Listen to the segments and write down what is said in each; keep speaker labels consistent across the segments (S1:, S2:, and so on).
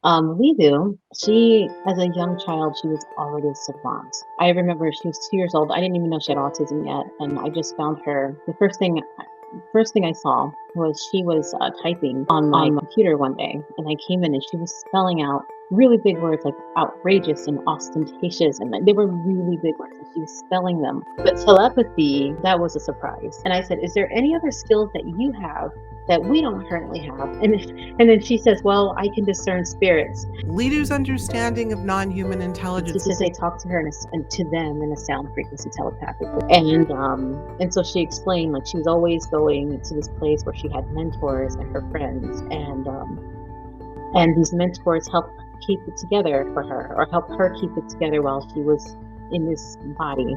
S1: Lidu, she, as a young child, she was already a savant. I remember she was 2 years old. I didn't even know she had autism yet, and I just found her. The first thing I saw was she was typing on my computer one day, and I came in and she was spelling out really big words like outrageous and ostentatious, and they were really big words, and she was spelling them. But telepathy, that was a surprise. And I said, "Is there any other skills that you have that we don't currently have?" And then she says, "Well, I can discern spirits."
S2: Lidu's understanding of non-human intelligence.
S1: She says they talk to her and to them in a sound frequency telepathically. And so she explained, like, she was always going to this place where she had mentors and her friends, and these mentors helped keep it together for her, or help her keep it together while she was in this body.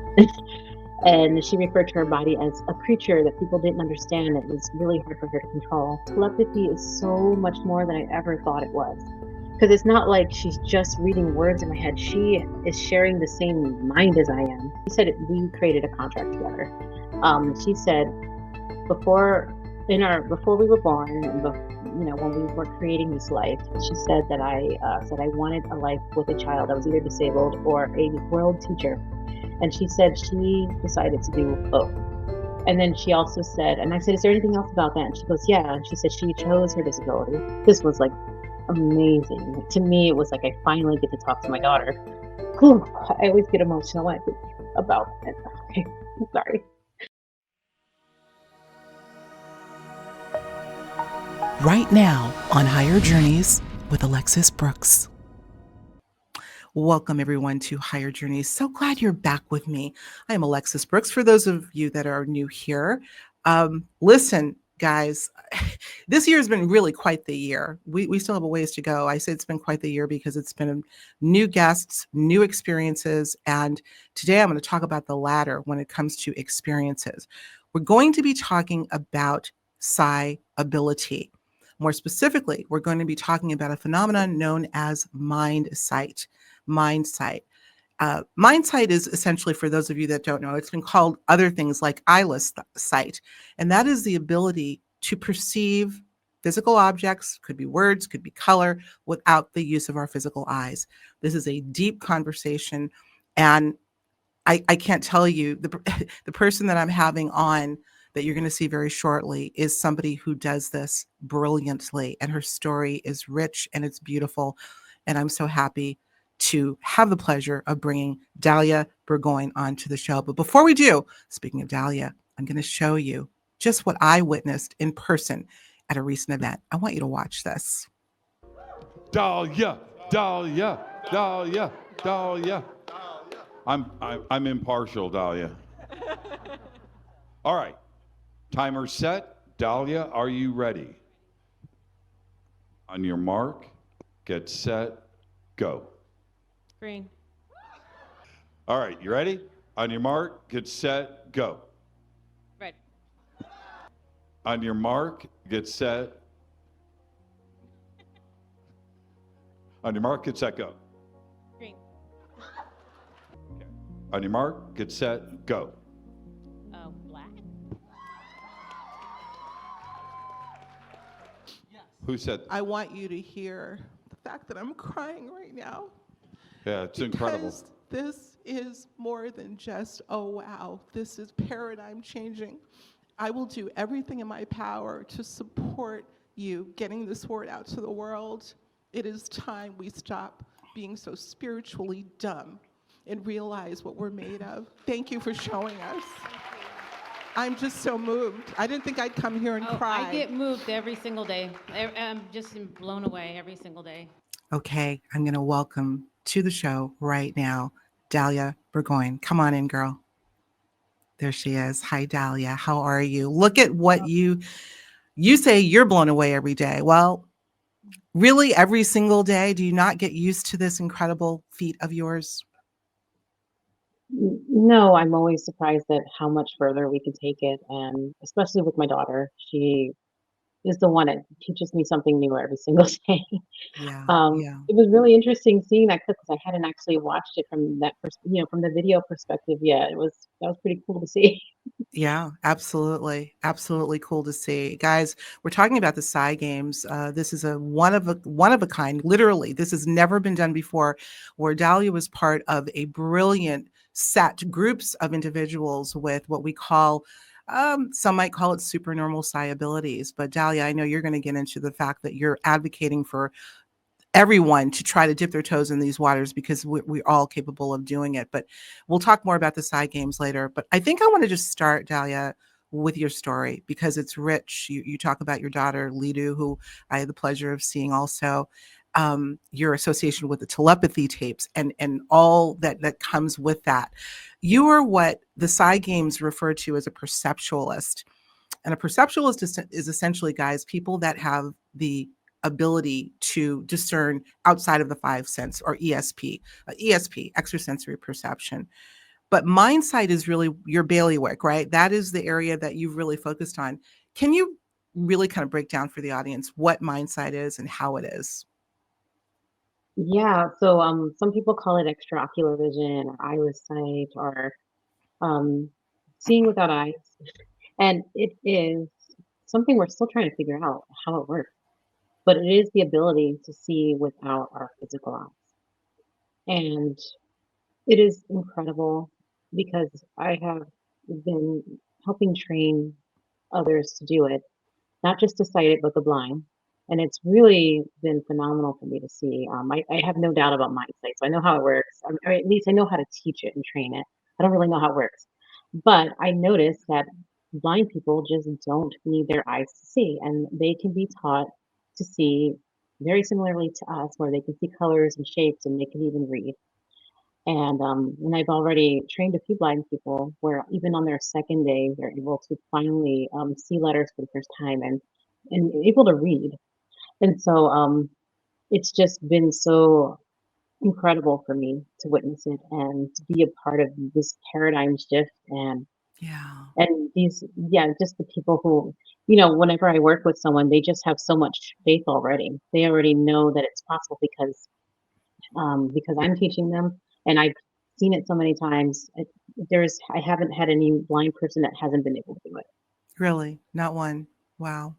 S1: And she referred to her body as a creature that people didn't understand. It was really hard for her to control. Telepathy is so much more than I ever thought it was. Because it's not like she's just reading words in my head. She is sharing the same mind as I am. She said we created a contract together. She said before we were born, when we were creating this life, she said that I wanted a life with a child that was either disabled or a world teacher. And she said she decided to do both. And then she also said, and I said, "Is there anything else about that?" And she goes, "Yeah." And she said she chose her disability. This was like amazing. To me, it was like I finally get to talk to my daughter. Whew, I always get emotional when I think about it. Okay, I'm sorry.
S2: Right now on Higher Journeys with Alexis Brooks. Welcome, everyone, to Higher Journeys. So glad you're back with me. I am Alexis Brooks. For those of you that are new here, listen, guys, this year has been really quite the year. We still have a ways to go. I say it's been quite the year because it's been new guests, new experiences, and today I'm going to talk about the latter when it comes to experiences. We're going to be talking about psi ability. More specifically, we're going to be talking about a phenomenon known as mind sight. Mind sight. Mind sight is essentially, for those of you that don't know, it's been called other things like eyeless sight. And that is the ability to perceive physical objects, could be words, could be color, without the use of our physical eyes. This is a deep conversation. And I can't tell you, the person that I'm having on that you're going to see very shortly is somebody who does this brilliantly. And her story is rich and it's beautiful. And I'm so happy to have the pleasure of bringing Dalia Burgoin onto the show. But before we do, speaking of Dalia, I'm going to show you just what I witnessed in person at a recent event. I want you to watch this.
S3: Dalia, Dalia, Dalia, Dalia. I'm impartial, Dalia. All right. Timer set. Dalia, are you ready? On your mark, get set, go.
S4: Green.
S3: All right, you ready? On your mark, get set, go.
S4: Red.
S3: On your mark, get set. On your mark, get set, go.
S4: Green.
S3: Okay. On your mark, get set, go.
S4: Black.
S3: Who said?
S2: I want you to hear the fact that I'm crying right now.
S3: Yeah, it's incredible.
S2: This is more than just, oh, wow, this is paradigm changing. I will do everything in my power to support you getting this word out to the world. It is time we stop being so spiritually dumb and realize what we're made of. Thank you for showing us. I'm just so moved. I didn't think I'd come here and cry.
S4: I get moved every single day. I'm just blown away every single day.
S2: Okay, I'm going to welcome to the show right now, Dalia Burgoin. Come on in, girl. There she is. Hi, Dalia. How are you? Look at what you say you're blown away every day. Well, really every single day? Do you not get used to this incredible feat of yours?
S1: No, I'm always surprised at how much further we can take it, and especially with my daughter. She is the one that teaches me something new every single day.
S2: Yeah.
S1: It was really interesting seeing that clip because I hadn't actually watched it from that from the video perspective yet. That was pretty cool to see.
S2: Yeah, absolutely. Absolutely cool to see. Guys, we're talking about the Psy Games. This is a one of a kind. Literally, this has never been done before, where Dalia was part of a brilliant set, groups of individuals with what we call, some might call it supernormal psi abilities. But Dalia, I know you're going to get into the fact that you're advocating for everyone to try to dip their toes in these waters because we're all capable of doing it. But we'll talk more about the side games later. But I think I want to just start, Dalia, with your story because it's rich. You talk about your daughter, Lidu, who I had the pleasure of seeing also. Your association with the telepathy tapes and all that comes with that. You are what the side games refer to as a perceptualist. And a perceptualist is essentially, guys, people that have the ability to discern outside of the five sense or ESP, extrasensory perception. But mindsight is really your bailiwick, right? That is the area that you've really focused on. Can you really kind of break down for the audience what mindsight is and how it is?
S1: Yeah, so some people call it extraocular vision or iris sight or um, seeing without eyes. And it is something we're still trying to figure out how it works. But it is the ability to see without our physical eyes. And it is incredible because I have been helping train others to do it, not just the sighted, but the blind. And it's really been phenomenal for me to see. I have no doubt about mindsight, so I know how it works. Or at least I know how to teach it and train it. I don't really know how it works. But I noticed that blind people just don't need their eyes to see, and they can be taught to see very similarly to us, where they can see colors and shapes and they can even read. And I've already trained a few blind people where even on their second day, they're able to finally see letters for the first time and able to read. And so it's just been so incredible for me to witness it and to be a part of this paradigm shift
S2: Yeah.
S1: and these, yeah, just the people who, whenever I work with someone, they just have so much faith already. They already know that it's possible because I'm teaching them and I've seen it so many times. I haven't had any blind person that hasn't been able to do it.
S2: Really? Not one. Wow.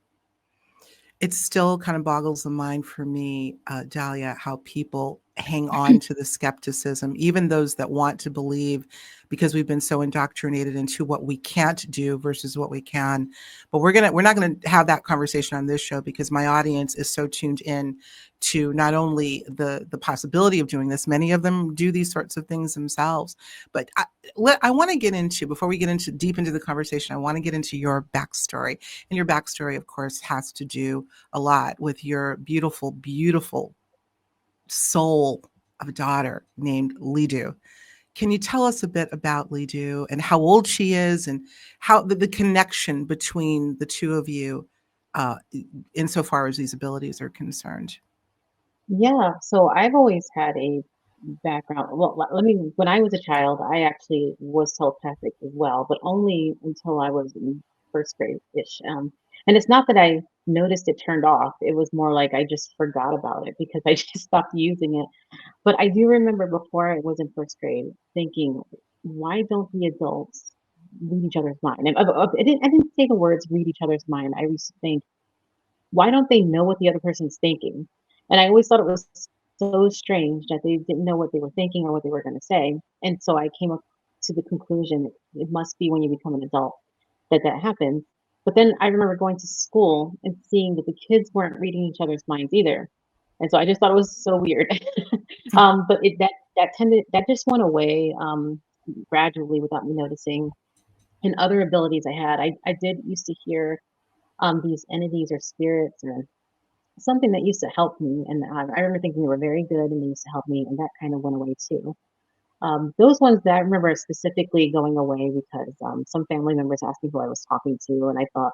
S2: It still kind of boggles the mind for me, Dahlia, how people hang on to the skepticism, even those that want to believe, because we've been so indoctrinated into what we can't do versus what we can. But we're not gonna have that conversation on this show because my audience is so tuned in to not only the possibility of doing this, many of them do these sorts of things themselves. But I want to get into, before we get into deep into the conversation, I want to get into your backstory. And your backstory, of course, has to do a lot with your beautiful, beautiful soul of a daughter named Lidu. Can you tell us a bit about Lidu and how old she is and how the connection between the two of you, uh, insofar as these abilities are concerned?
S1: Yeah, so I've always had a background. Well, let me, when I was a child, I actually was telepathic as well, but only until I was in first grade-ish. And it's not that I noticed it turned off. It was more like I just forgot about it because I just stopped using it. But I do remember before I was in first grade thinking, why don't the adults read each other's mind? And I didn't say the words read each other's mind. I used to think, why don't they know what the other person's thinking? And I always thought it was so strange that they didn't know what they were thinking or what they were going to say. And so I came up to the conclusion it must be when you become an adult that happens. But then I remember going to school and seeing that the kids weren't reading each other's minds either. And so I just thought it was so weird. But that just went away gradually without me noticing. And other abilities I had, I did used to hear these entities or spirits or something that used to help me, and I remember thinking they were very good and they used to help me, and that kind of went away too. Those ones that I remember specifically going away because some family members asked me who I was talking to, and I thought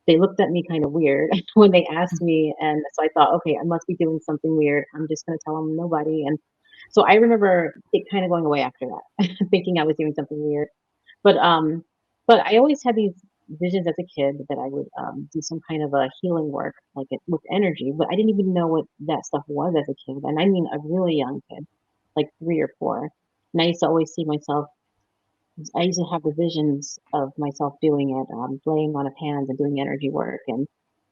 S1: they looked at me kind of weird when they asked me, and so I thought, okay, I must be doing something weird. I'm just going to tell them nobody, and so I remember it kind of going away after that, thinking I was doing something weird. But I always had these visions as a kid that I would do some kind of a healing work, like with energy. But I didn't even know what that stuff was as a kid, and I mean a really young kid, like 3 or 4. And I used to always see myself I used to have the visions of myself doing it, laying on of hands and doing energy work. And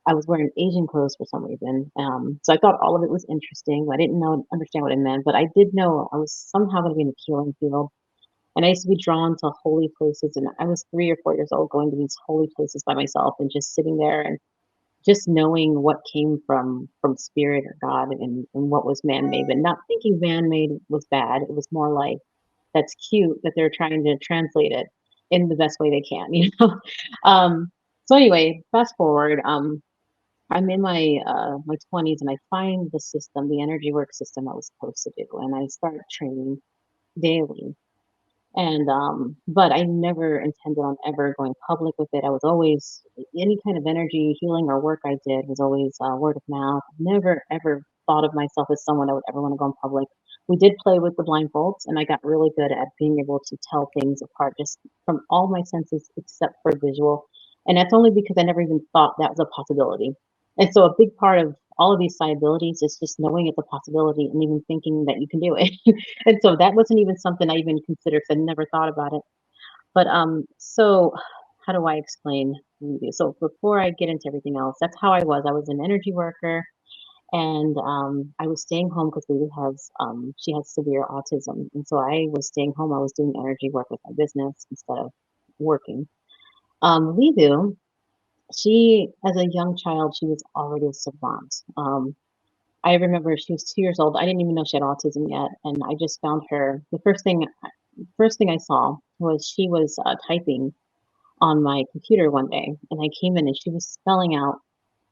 S1: I was wearing Asian clothes for some reason. So I thought all of it was interesting. I didn't understand what it meant, but I did know I was somehow going to be in the healing field. And I used to be drawn to holy places. And I was 3 or 4 years old going to these holy places by myself and just sitting there and just knowing what came from spirit or God, and what was man-made, but not thinking man-made was bad. It was more like, that's cute that they're trying to translate it in the best way they can, you know? Um, so anyway, fast forward, I'm in my 20s and I find the system, the energy work system I was supposed to do, and I start training daily. And but I never intended on ever going public with it. I was always, any kind of energy healing or work I did was always word of mouth. Never ever thought of myself as someone I would ever want to go in public. We did play with the blindfolds, and I got really good at being able to tell things apart just from all my senses except for visual. And that's only because I never even thought that was a possibility. And so a big part of all of these psi abilities is just knowing it's a possibility and even thinking that you can do it. And so that wasn't even something I even considered because I never thought about it. But so how do I explain Lidu? So before I get into everything else, that's how I was. I was an energy worker, and I was staying home because Lidu has she has severe autism, and so I was staying home. I was doing energy work with my business instead of working. Lidu, she, as a young child, she was already a savant. I remember she was 2 years old. I didn't even know she had autism yet, and I just found her. The first thing I saw was she was typing on my computer one day, and I came in and she was spelling out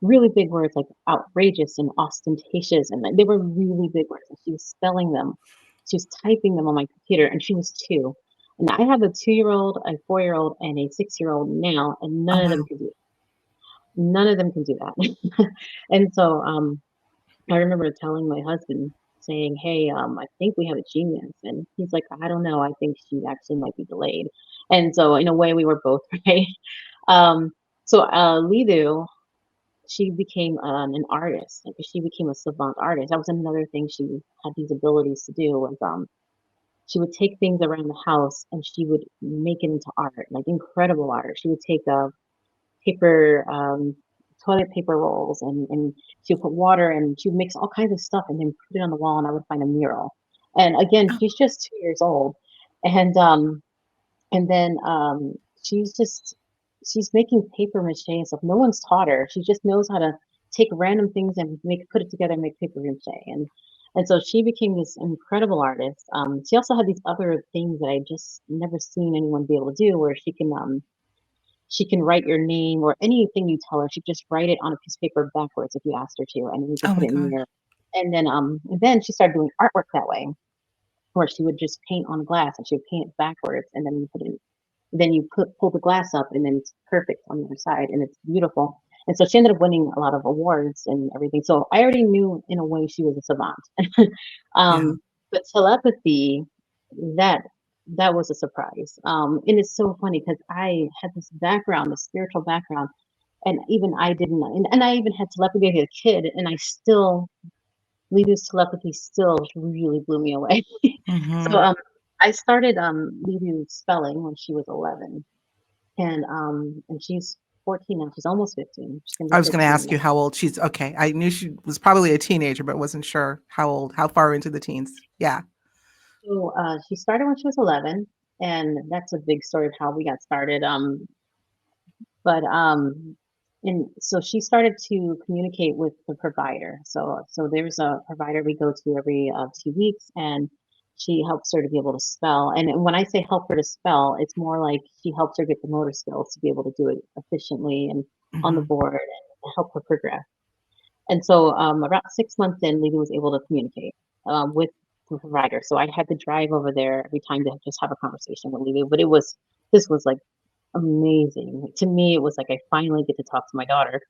S1: really big words like outrageous and ostentatious, and they were really big words. And she was spelling them. She was typing them on my computer, and she was 2. And I have a 2-year-old, a 4-year-old, and a 6-year-old now, and
S2: Oh,
S1: none of them
S2: wow.
S1: can do it. None of them can do that. And so I remember telling my husband, saying, "Hey, I think we have a genius," and he's like, "I don't know. I think she actually might be delayed." And so, in a way, we were both right. Um, so Lidu, she became an artist. Like, she became a savant artist. That was another thing she had these abilities to do. Was she would take things around the house and she would make it into art, like incredible art. She would take a paper, toilet paper rolls, and she would put water and she would mix all kinds of stuff and then put it on the wall, and I would find a mural. And again,
S2: Oh,
S1: she's just 2 years old, and and then she's just she's making paper mache and stuff. No one's taught her. She just knows how to take random things and put it together and make paper mache. And so she became this incredible artist. She also had these other things that I just never seen anyone be able to do, where she can write your name or anything you tell her. She just write it on a piece of paper backwards if you asked her to, and then you could
S2: oh
S1: put
S2: my
S1: it in the
S2: gosh.
S1: mirror. And then she started doing artwork that way, where she would just paint on glass and she would paint it backwards, and then pull the glass up, and then it's perfect on the other side, and it's beautiful. And so she ended up winning a lot of awards and everything. So I already knew in a way she was a savant.
S2: Yeah.
S1: But telepathy, that that was a surprise. And it's so funny because I had this background, a spiritual background, and even I didn't, and I even had telepathy as a kid, and I still, Lidu's telepathy still really blew me away. So
S2: Hmm.
S1: I started Lidu spelling when she was 11, and she's 14 now. She's almost 15. She's gonna
S2: I
S1: be
S2: was going to
S1: 15
S2: ask
S1: now.
S2: you how old she's. Okay. I knew she was probably a teenager, but wasn't sure how old, how far into the teens. Yeah.
S1: So she started when she was 11, and that's a big story of how we got started. But and so she started to communicate with the provider. So there's a provider we go to every 2 weeks, and she helps her to be able to spell. And when I say help her to spell, it's more like she helps her get the motor skills to be able to do it efficiently and on the
S2: Hmm.
S1: board, and help her progress. And so about 6 months in, Lidu was able to communicate with the provider. So I had to drive over there every time to just have a conversation with Lidu. But this was like amazing. Like, to me, it was like I finally get to talk to my daughter.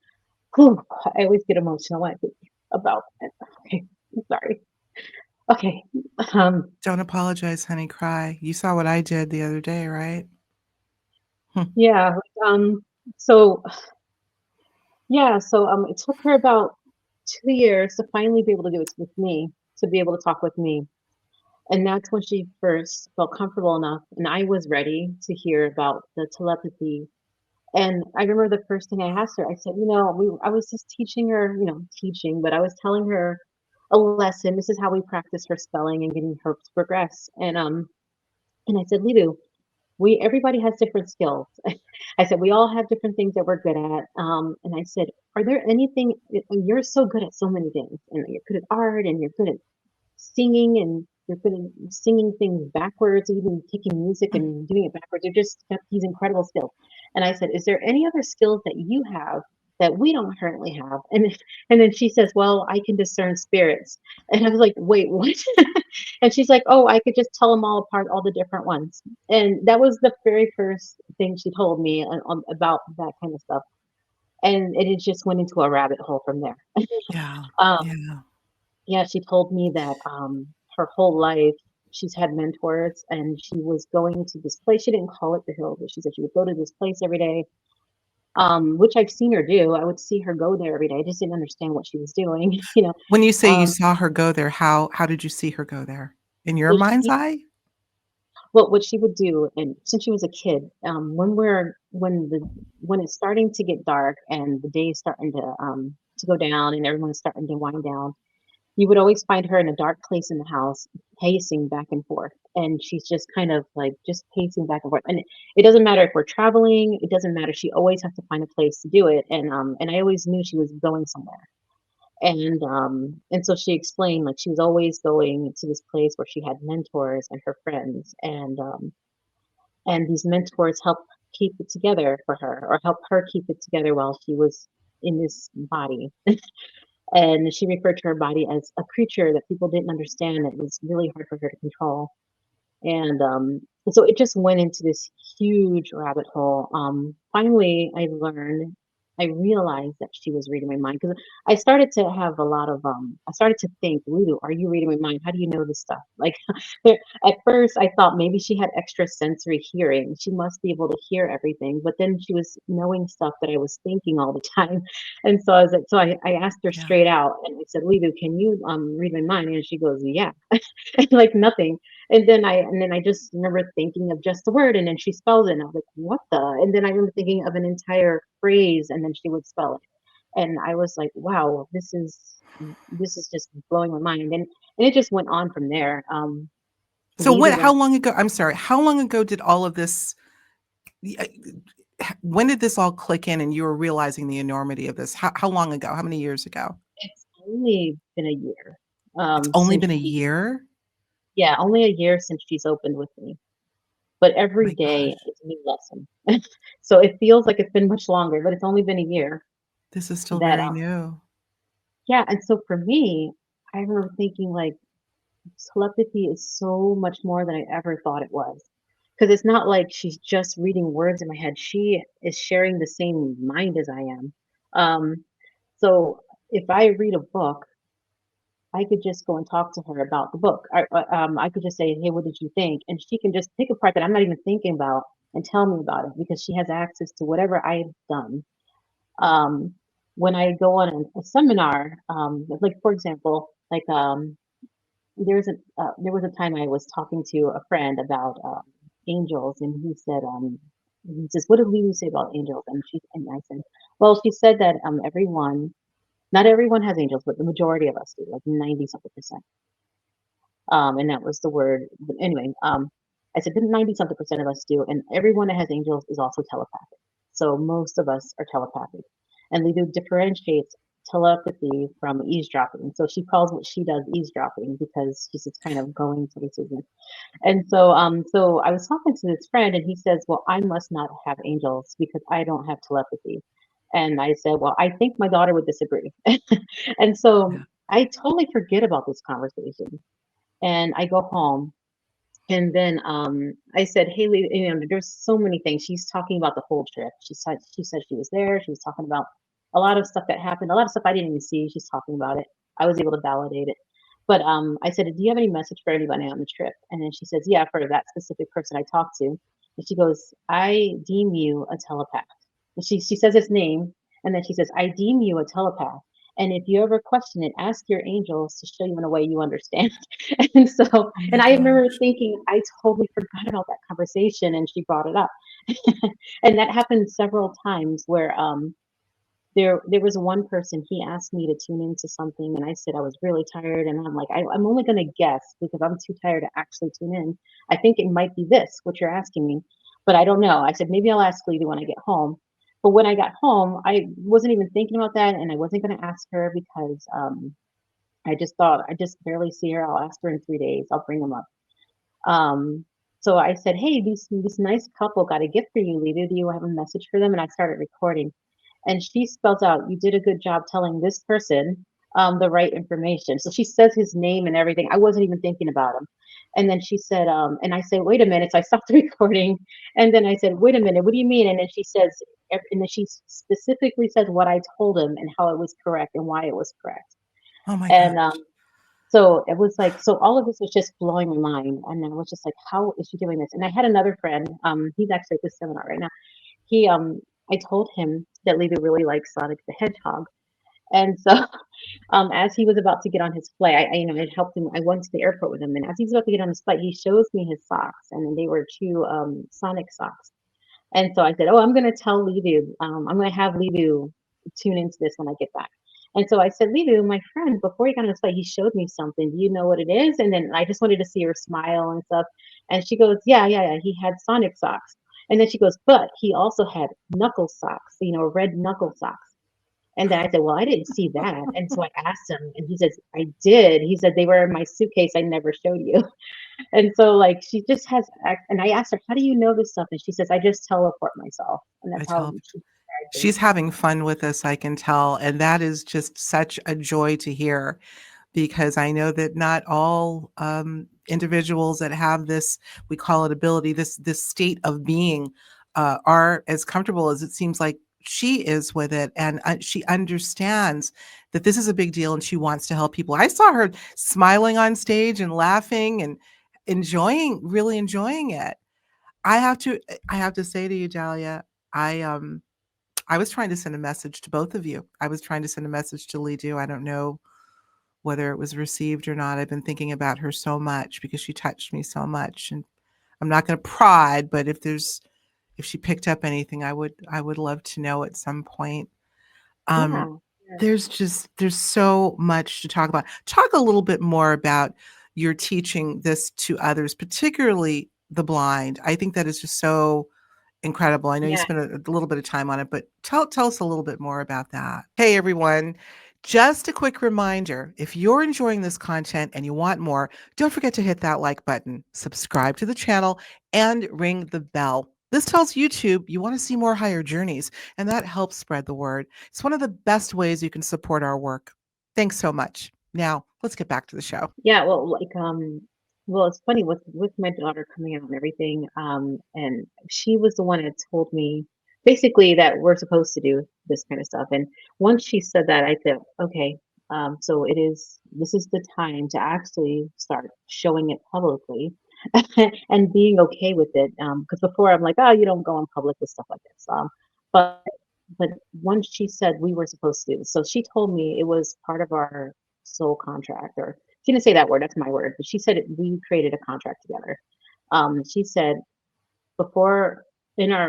S1: Whew, I always get emotional when I think about it. Okay, I'm sorry. Okay. Um,
S2: Don't apologize, honey. Cry. You saw what I did the other day, right? Hmm.
S1: yeah. So yeah. So it took her about 2 years to finally be able to do it with me, to be able to talk with me. And that's when she first felt comfortable enough, and I was ready to hear about the telepathy. And I remember the first thing I asked her, I said, I was just teaching her, teaching, but I was telling her a lesson. This is how we practice her spelling and getting her to progress. And I said, Lidu, everybody has different skills. I said, we all have different things that we're good at. And I said, are there anything, you're so good at so many things, and you're good at art, and you're good at singing, and you're good at singing things backwards, even taking music and doing it backwards. You're just got these incredible skills. And I said, is there any other skills that you have that we don't currently have? And then she says, well, I can discern spirits. And I was like, wait, what? And she's like, oh, I could just tell them all apart, all the different ones. And that was the very first thing she told me about that kind of stuff. And it just went into a rabbit hole from there.
S2: Yeah.
S1: Um,
S2: Yeah.
S1: yeah, she told me that her whole life she's had mentors, and she was going to this place. She didn't call it the hill, but she said she would go to this place every day, which I've seen her do. I would see her go there every day. I just didn't understand what she was doing,
S2: When you say you
S1: Um,
S2: saw her go there, how did you see her go there? In your
S1: well,
S2: mind's eye?
S1: well, what she would do, and since she was a kid, when it's starting to get dark and the day is starting to go down and everyone's starting to wind down, you would always find her in a dark place in the house, pacing back and forth. And she's just kind of like just pacing back and forth. And it doesn't matter if we're traveling, it doesn't matter. She always has to find a place to do it. And I always knew she was going somewhere. And so she explained, like, she was always going to this place where she had mentors and her friends, and these mentors helped keep it together for her, or help her keep it together while she was in this body. And she referred to her body as a creature that people didn't understand. It was really hard for her to control. And so it just went into this huge rabbit hole. Finally, I realized that she was reading my mind, because I started to have a lot of, I started to think, Lulu, are you reading my mind? How do you know this stuff? Like, at first, I thought maybe she had extra sensory hearing. She must be able to hear everything. But then she was knowing stuff that I was thinking all the time. And so I was like, I asked her
S2: Yeah.
S1: straight out, and I said, Lulu, can you read my mind? And she goes, yeah, like nothing. And then I just remember thinking of just the word, and then she spells it, and I was like, what the? And then I remember thinking of an entire phrase, and then she would spell it. And I was like, wow, this is just blowing my mind. And it just went on from there.
S2: So
S1: We either
S2: how
S1: went
S2: long ago, I'm sorry, how long ago did all of this, when did this all click in and you were realizing the enormity of this? How long ago? How many years ago?
S1: It's only been a year.
S2: It's only
S1: Since
S2: been a
S1: she
S2: year?
S1: Yeah, only a year since she's opened with me. But every
S2: My
S1: day
S2: gosh,
S1: is a new lesson. So it feels like it's been much longer, but it's only been a year
S2: this is still
S1: that
S2: very new.
S1: yeah. And so for me, I remember thinking, like, telepathy is so much more than I ever thought it was. Because it's not like she's just reading words in my head. She is sharing the same mind as I am. Um, so if I read a book, I could just go and talk to her about the book. I could just say, hey, what did you think? And she can just pick a part that I'm not even thinking about and tell me about it, because she has access to whatever I've done. Um, when I go on a seminar, like, for example, like, there was a time I was talking to a friend about angels, and he says, "What did Lulu say about angels?" And I said, "Well, she said that not everyone has angels, but the majority of us do, like 90 something percent." And that was the word. But anyway, I said 90 something percent of us do, and everyone that has angels is also telepathic. So most of us are telepathic, and Lidu differentiates telepathy from eavesdropping. So she calls what she does eavesdropping, because she's just kind of going places. And so I was talking to this friend, and he says, "Well, I must not have angels because I don't have telepathy." And I said, "Well, I think my daughter would disagree." And so
S2: Yeah.
S1: I totally forget about this conversation, and I go home, and then I said, "Hey, Lee, there's so many things." She's talking about the whole trip. She said she was there. She was talking about a lot of stuff that happened, a lot of stuff I didn't even see. She's talking about it. I was able to validate it. But I said, "Do you have any message for anybody on the trip?" And then she says, "Yeah, for that specific person I talked to." And she goes, "I deem you a telepath." And she says his name, and then she says, "I deem you a telepath." And if you ever question it, ask your angels to show you in a way you understand. And so,
S2: Oh
S1: and
S2: my
S1: I remember
S2: gosh.
S1: thinking, I totally forgot about that conversation, and she brought it up. And that happened several times where there was one person, he asked me to tune into something, and I said I was really tired, and I'm like, I'm only going to guess because I'm too tired to actually tune in. I think it might be this, what you're asking me, but I don't know. I said, maybe I'll ask Lidu when I get home. But when I got home, I wasn't even thinking about that, and I wasn't going to ask her because I just thought, I just barely see her. I'll ask her in 3 days. I'll bring them up. Um, so I said, hey, this nice couple got a gift for you, Lidu. Do you have a message for them? And I started recording. And she spells out, you did a good job telling this person the right information. So she says his name and everything. I wasn't even thinking about him. And then she said, and I said, wait a minute. So I stopped the recording. And then I said, wait a minute, what do you mean? And then she says, and then she specifically says what I told him and how it was correct and why it was correct.
S2: Oh my
S1: And
S2: gosh.
S1: so it was like, so all of this was just blowing my mind. And I was just like, how is she doing this? And I had another friend, he's actually at this seminar right now. He, I told him that Lidu really likes Sonic the Hedgehog. And so, as he was about to get on his flight, I helped him. I went to the airport with him, and as he was about to get on his flight, he shows me his socks, and they were two Sonic socks. And so I said, "Oh, I'm going to tell Lidu. I'm going to have Lidu tune into this when I get back." And so I said, "Lidu, my friend, before he got on his flight, he showed me something. Do you know what it is?" And then I just wanted to see her smile and stuff. And she goes, "Yeah. He had Sonic socks." And then she goes, "But he also had knuckle socks, red knuckle socks." And then I said, "Well, I didn't see that." And so I asked him, and he says, "I did." He said, "They were in my suitcase. I never showed you." And so, like, she just has, and I asked her, "How do you know this stuff?" And she says, "I just teleport myself." And
S2: I
S1: that's how
S2: tell
S1: she described it.
S2: she's having fun with us, I can tell. And that is just such a joy to hear because I know that not all individuals that have this, we call it ability, this state of being, are as comfortable as it seems like she is with it. And she understands that this is a big deal and she wants to help people. I saw her smiling on stage and laughing and really enjoying it. I have to say to you, Dahlia, I was trying to send a message to both of you. I was trying to send a message to Lidu. I don't know whether it was received or not. I've been thinking about her so much because she touched me so much. And I'm not going to prod, but if she picked up anything, I would love to know at some point. Um,
S1: Yeah.
S2: there's so much to talk about. Talk a little bit more about your teaching this to others, particularly the blind. I think that is just so incredible. I know you
S1: Yeah.
S2: spent a little bit of time on it, but tell us a little bit more about that. Hey, everyone. Just a quick reminder, if you're enjoying this content and you want more, don't forget to hit that like button, subscribe to the channel, and ring the bell. This tells YouTube you want to see more higher journeys, and that helps spread the word. It's one of the best ways you can support our work. Thanks so much. Now, let's get back to the show.
S1: Yeah, well, like, well, it's funny with my daughter coming out and everything, and she was the one that told me basically that we're supposed to do this kind of stuff. And once she said that, I thought, okay, so this is the time to actually start showing it publicly and being okay with it. Because before I'm like, oh, you don't go in public with stuff like this. But but once she said we were supposed to do this, so she told me it was part of our soul contract, or she didn't say that word, that's my word, but she said we created a contract together. She said before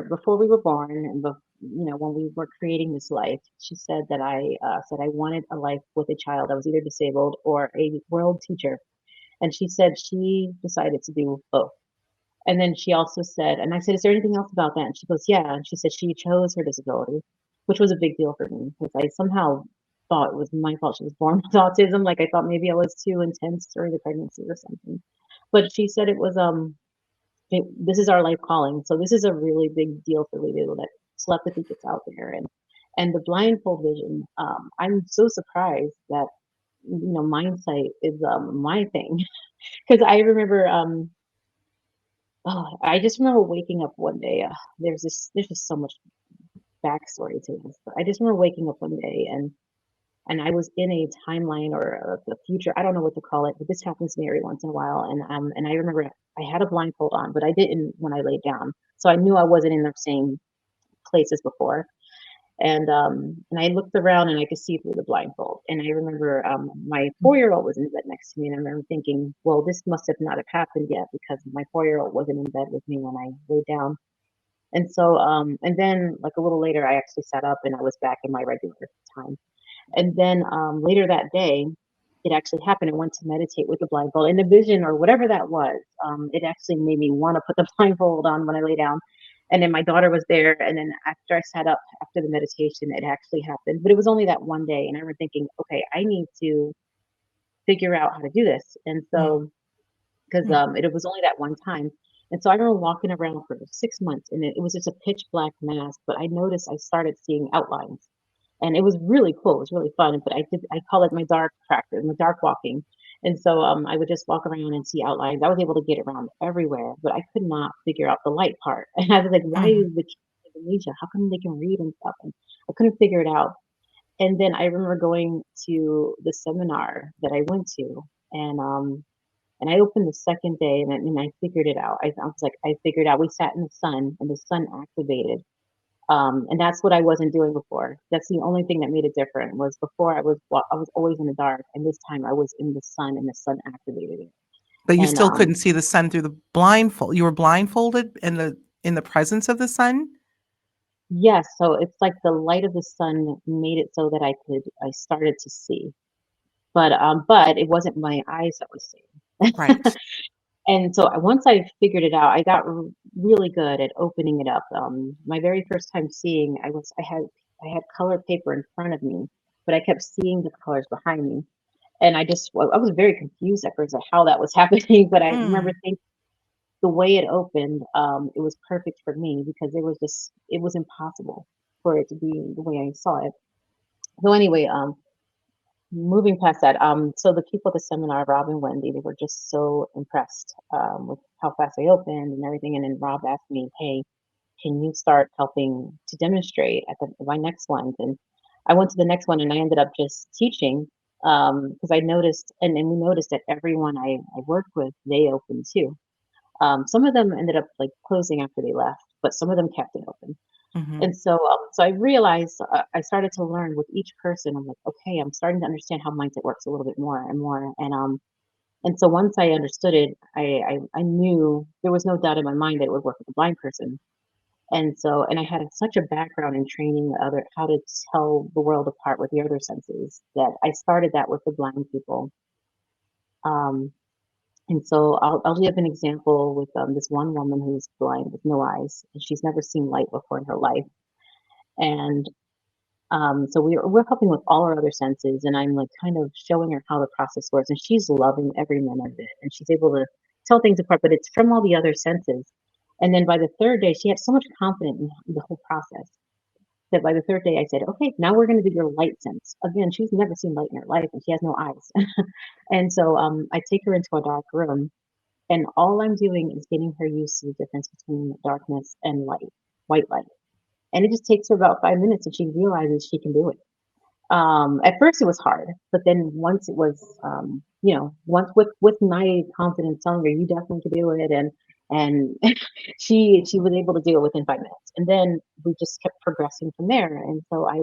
S1: before we were born and when we were creating this life, she said that I said I wanted a life with a child that was either disabled or a world teacher, and she said she decided to do both. And then she also said, and I said, is there anything else about that? And she goes, yeah. And she said she chose her disability, which was a big deal for me because I somehow thought it was my fault she was born with autism. Like I thought maybe I was too intense during the pregnancy or something. But she said it was this is our life calling. So this is a really big deal for Lidu that telepathy gets out there, and the blindfold vision. I'm so surprised that mindsight is my thing because I remember oh, I just remember waking up one day. There's just so much backstory to this. But I just remember waking up one day and I was in a timeline or the future. I don't know what to call it, but this happens to me every once in a while. And I remember I had a blindfold on, but I didn't when I laid down, so I knew I wasn't in the same place as before. And I looked around and I could see through the blindfold. And I remember my 4-year-old was in bed next to me, and I remember thinking, well, this must have not have happened yet because my 4-year-old wasn't in bed with me when I laid down. And so, and then like a little later, I actually sat up and I was back in my regular time. And then later that day, it actually happened. I went to meditate with the blindfold, and the vision or whatever that was, it actually made me want to put the blindfold on when I lay down. And then my daughter was there, and then after I sat up after the meditation, it actually happened. But it was only that one day, and I remember thinking, okay, I need to figure out how to do this. And
S2: Mm.
S1: so, because it was only that one time. And so I remember walking around for 6 months, and it was just a pitch black mask. But I noticed I started seeing outlines, and it was really cool. It was really fun. But I call it my dark practice, my dark walking. And so I would just walk around and see outlines. I was able to get around everywhere, but I could not figure out the light part. And I was like, why
S2: Mhm.
S1: is the kids in Indonesia? How come they can read and stuff? And I couldn't figure it out. And then I remember going to the seminar that I went to, and and I opened the second day, and I figured it out. I was like, I figured out. We sat in the sun, and the sun activated. And that's what I wasn't doing before. That's the only thing that made it different. Was before I was always in the dark, and this time I was in the sun, and the sun activated it.
S2: But you
S1: And
S2: still couldn't see the sun through the blindfold. You were blindfolded in the presence of the sun?
S1: yes, so it's like the light of the sun made it so that I started to see, but it wasn't my eyes that was seeing.
S2: Right.
S1: And so once I figured it out, I got really good at opening it up. My very first time seeing, I had colored paper in front of me, but I kept seeing the colors behind me, and I was very confused at first at how that was happening. But I remember
S2: Mm.
S1: thinking the way it opened, it was perfect for me because it was impossible for it to be the way I saw it. So anyway, moving past that, so the people at the seminar, Rob and Wendy, they were just so impressed with how fast I opened and everything. And then Rob asked me, "Hey, can you start helping to demonstrate at my next ones?" And I went to the next one, and I ended up just teaching because I noticed, and we noticed that everyone I worked with, they opened too. Some of them ended up like closing after they left, but some of them kept it open.
S2: Mhm.
S1: And so I realized I started to learn with each person. I'm like, okay, I'm starting to understand how mindset works a little bit more and more. And so once I understood it, I knew there was no doubt in my mind that it would work with a blind person. And I had such a background in training the other how to tell the world apart with the other senses that I started that with the blind people. Um, and so I'll give an example with this one woman who's blind with no eyes, and she's never seen light before in her life. And so we're helping with all our other senses, and I'm like kind of showing her how the process works, and she's loving every minute of it, and she's able to tell things apart, but it's from all the other senses. And then by the third day, she had so much confidence in the whole process that by the third day, I said, "Okay, now we're going to do your light sense." Again, she's never seen light in her life, and she has no eyes. And so I take her into a dark room, and all I'm doing is getting her used to the difference between darkness and light, white light. And it just takes her about 5 minutes, and she realizes she can do it. At first it was hard, but then once it was, once with my confidence telling her, you definitely can do it. And she was able to do it within 5 minutes. And then we just kept progressing from there. And so I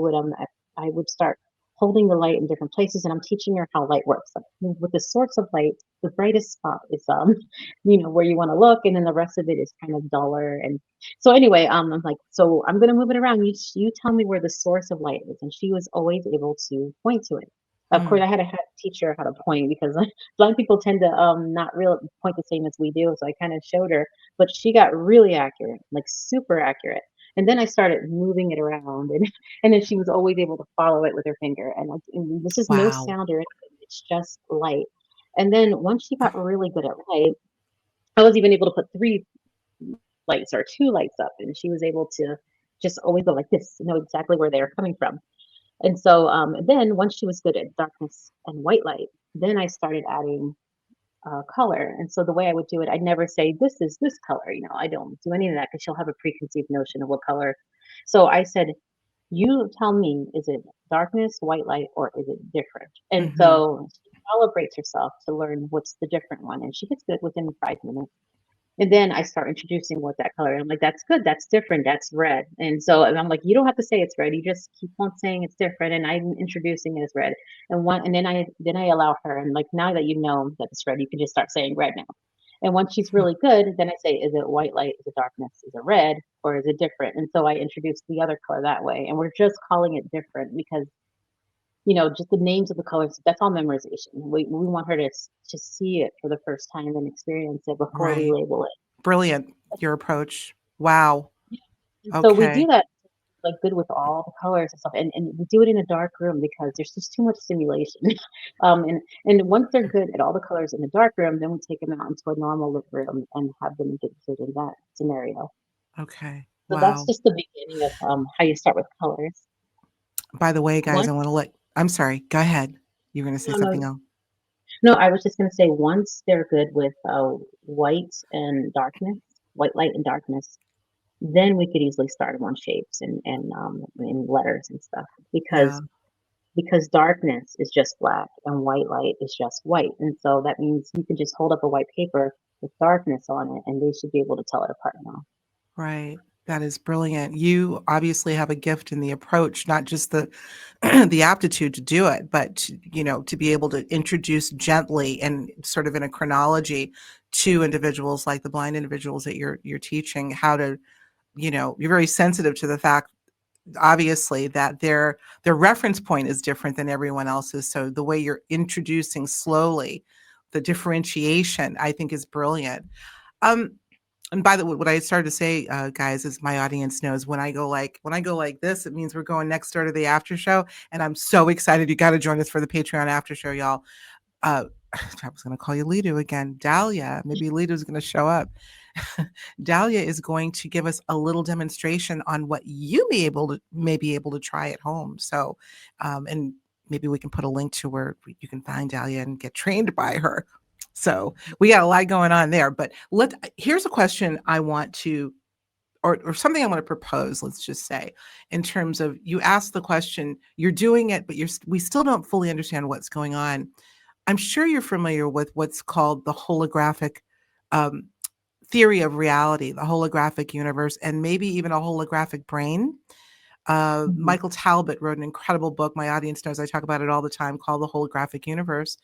S1: would start holding the light in different places, and I'm teaching her how light works. Like, with the source of light, the brightest spot is, where you want to look, and then the rest of it is kind of duller. And so anyway, I'm like, so I'm gonna move it around. You tell me where the source of light is, and she was always able to point to it. Of course,
S2: Mm.
S1: I had to teach her how to point because blind people tend to not really point the same as we do. So I kind of showed her, but she got really accurate, like super accurate. And then I started moving it around, and and then she was always able to follow it with her finger. And this is no
S2: Wow.
S1: sound or anything; it's just light. And then once she got really good at light, I was even able to put three lights or two lights up, and she was able to just always go like this, know exactly where they were coming from. And so then once she was good at darkness and white light, then I started adding color. And so the way I would do it, I'd never say this is this color. I don't do any of that because she'll have a preconceived notion of what color. So I said, you tell me, is it darkness, white light, or is it different? And
S2: Mhm.
S1: so she calibrates herself to learn what's the different one, and she gets good within 5 minutes. And then I start introducing what that color. And I'm like, that's good. That's different. That's red. And so and I'm like, you don't have to say it's red. You just keep on saying it's different. And I'm introducing it as red. And then I allow her. And like, now that you know that it's red, you can just start saying red now. And once she's really good, then I say, is it white light? Is it darkness? Is it red? Or is it different? And so I introduce the other color that way. And we're just calling it different because, just the names of the colors, that's all memorization. We want her to see it for the first time and experience it before we
S2: Right.
S1: label it.
S2: Brilliant, your approach. Wow.
S1: And so we do
S2: Okay.
S1: that like good with all the colors and stuff. And we do it in a dark room because there's just too much stimulation. And once they're good at all the colors in the dark room, then we take them out into a normal lit room and have them get good in that scenario.
S2: Okay.
S1: So that's
S2: Wow.
S1: just the beginning of how you start with colors.
S2: By the way, guys,
S1: Once,
S2: I want to I'm sorry. Go ahead. You're going to say
S1: no,
S2: something
S1: no,
S2: else.
S1: no, I was just going to say once they're good with white and darkness, white light and darkness, then we could easily start them on shapes and letters and stuff
S2: Yeah.
S1: because darkness is just black and white light is just white. And so that means you can just hold up a white paper with darkness on it and they should be able to tell it apart now.
S2: Right. That is brilliant. You obviously have a gift in the approach, not just the the aptitude to do it, but to be able to introduce gently and sort of in a chronology to individuals like the blind individuals that you're teaching how to, you're very sensitive to the fact, obviously, that their reference point is different than everyone else's. So the way you're introducing slowly the differentiation, I think, is brilliant. Um, and by the way, what I started to say, guys, is my audience knows when I go like this, it means we're going next door to the after show, and I'm so excited. You got to join us for the Patreon after show, y'all. I was going to call you Lidu again, Dalia. Maybe Lidu's going to show up. Dalia is going to give us a little demonstration on what you may be able to try at home. So, and maybe we can put a link to where you can find Dalia and get trained by her. So we got a lot going on there, but here's a question I want to, or something I want to propose, let's just say, in terms of, you ask the question, you're doing it, but we still don't fully understand what's going on. I'm sure you're familiar with what's called the holographic um, theory of reality, the holographic universe, and maybe even a holographic brain. Michael Talbot wrote an incredible book. My audience knows I talk about it all the time, called The Holographic Universe.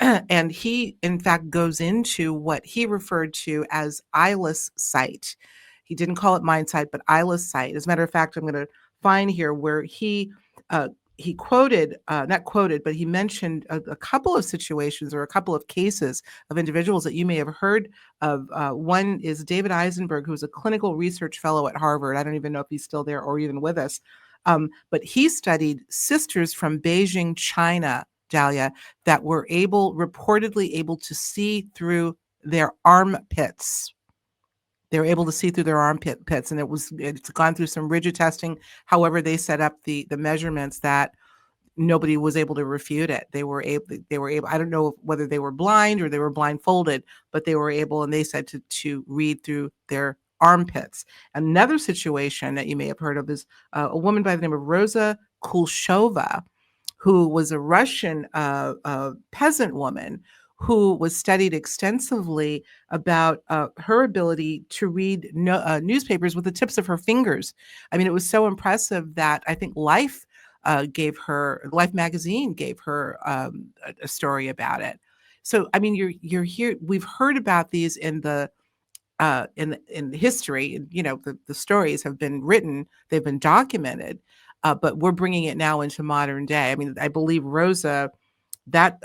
S2: And he, in fact, goes into what he referred to as eyeless sight. He didn't call it mind sight, but eyeless sight. As a matter of fact, I'm going to find here where he quoted, not quoted, but he mentioned a couple of situations or a couple of cases of individuals that you may have heard of. One is David Eisenberg, who's a clinical research fellow at Harvard. I don't even know if he's still there or even with us. But he studied sisters from Beijing, China, Dalia, that were reportedly able to see through their armpits. They were able to see through their armpits, and it's gone through some rigid testing. However, they set up the measurements that nobody was able to refute it. They were able. I don't know whether they were blind or they were blindfolded, but they were able, and they said to read through their armpits. Another situation that you may have heard of is a woman by the name of Rosa Kulshova, who was a Russian peasant woman who was studied extensively about her ability to read newspapers with the tips of her fingers. I mean, it was so impressive that I think Life magazine gave her a story about it. So, I mean, you're here. We've heard about these in the in history. The stories have been written, they've been documented, but we're bringing it now into modern day. I mean, I believe Rosa, that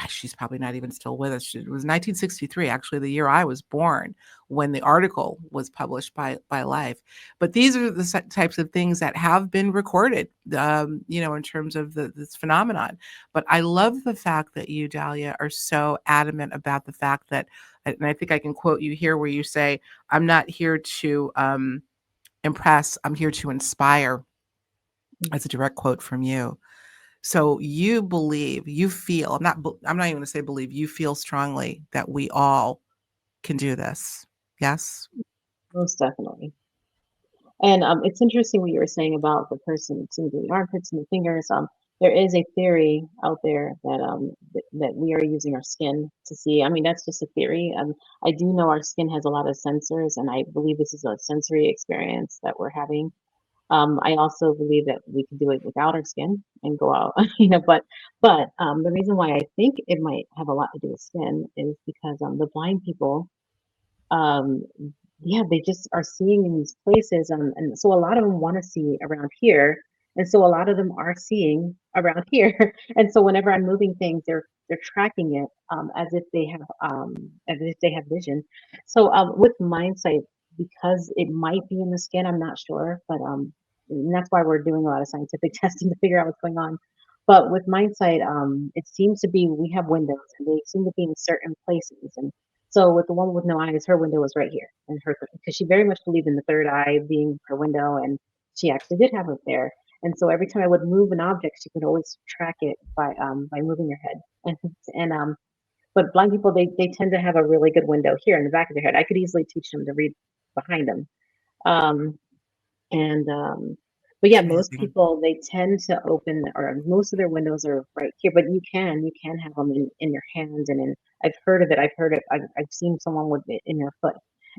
S2: she's probably not even still with us. It was 1963, actually, the year I was born, when the article was published by Life. But these are the types of things that have been recorded, in terms of this phenomenon. But I love the fact that you, Dalia, are so adamant about the fact that, and I think I can quote you here, where you say, "I'm not here to impress. I'm here to inspire." That's a direct quote from you. So you feel, I'm not even going to say believe, you feel strongly that we all can do this. Yes?
S1: Most definitely. And it's interesting what you were saying about the person seeing the armpits and the fingers. there is a theory out there that we are using our skin to see. I mean, that's just a theory. I do know our skin has a lot of sensors, and I believe this is a sensory experience that we're having. I also believe that we can do it without our skin and go out, but the reason why I think it might have a lot to do with skin is because the blind people, um, yeah, they just are seeing in these places, and so a lot of them want to see around here, and so a lot of them are seeing around here, and so whenever I'm moving things, they're tracking it as if they have vision. So with mindsight, because it might be in the skin, I'm not sure, but and that's why we're doing a lot of scientific testing to figure out what's going on. But with mindsight, it seems to be we have windows, and they seem to be in certain places, and so with the woman with no eyes, her window was right here, and her because she very much believed in the third eye being her window, and she actually did have it there. And so every time I would move an object, she could always track it by moving her head. And but blind people, they tend to have a really good window here in the back of their head. I could easily teach them to read behind them. Um, and but yeah,
S2: It's
S1: most
S2: amazing.
S1: people, they tend to open, or most of their windows are right here, but you can have them in your hands and in. I've heard of it. I've seen someone with it in their foot,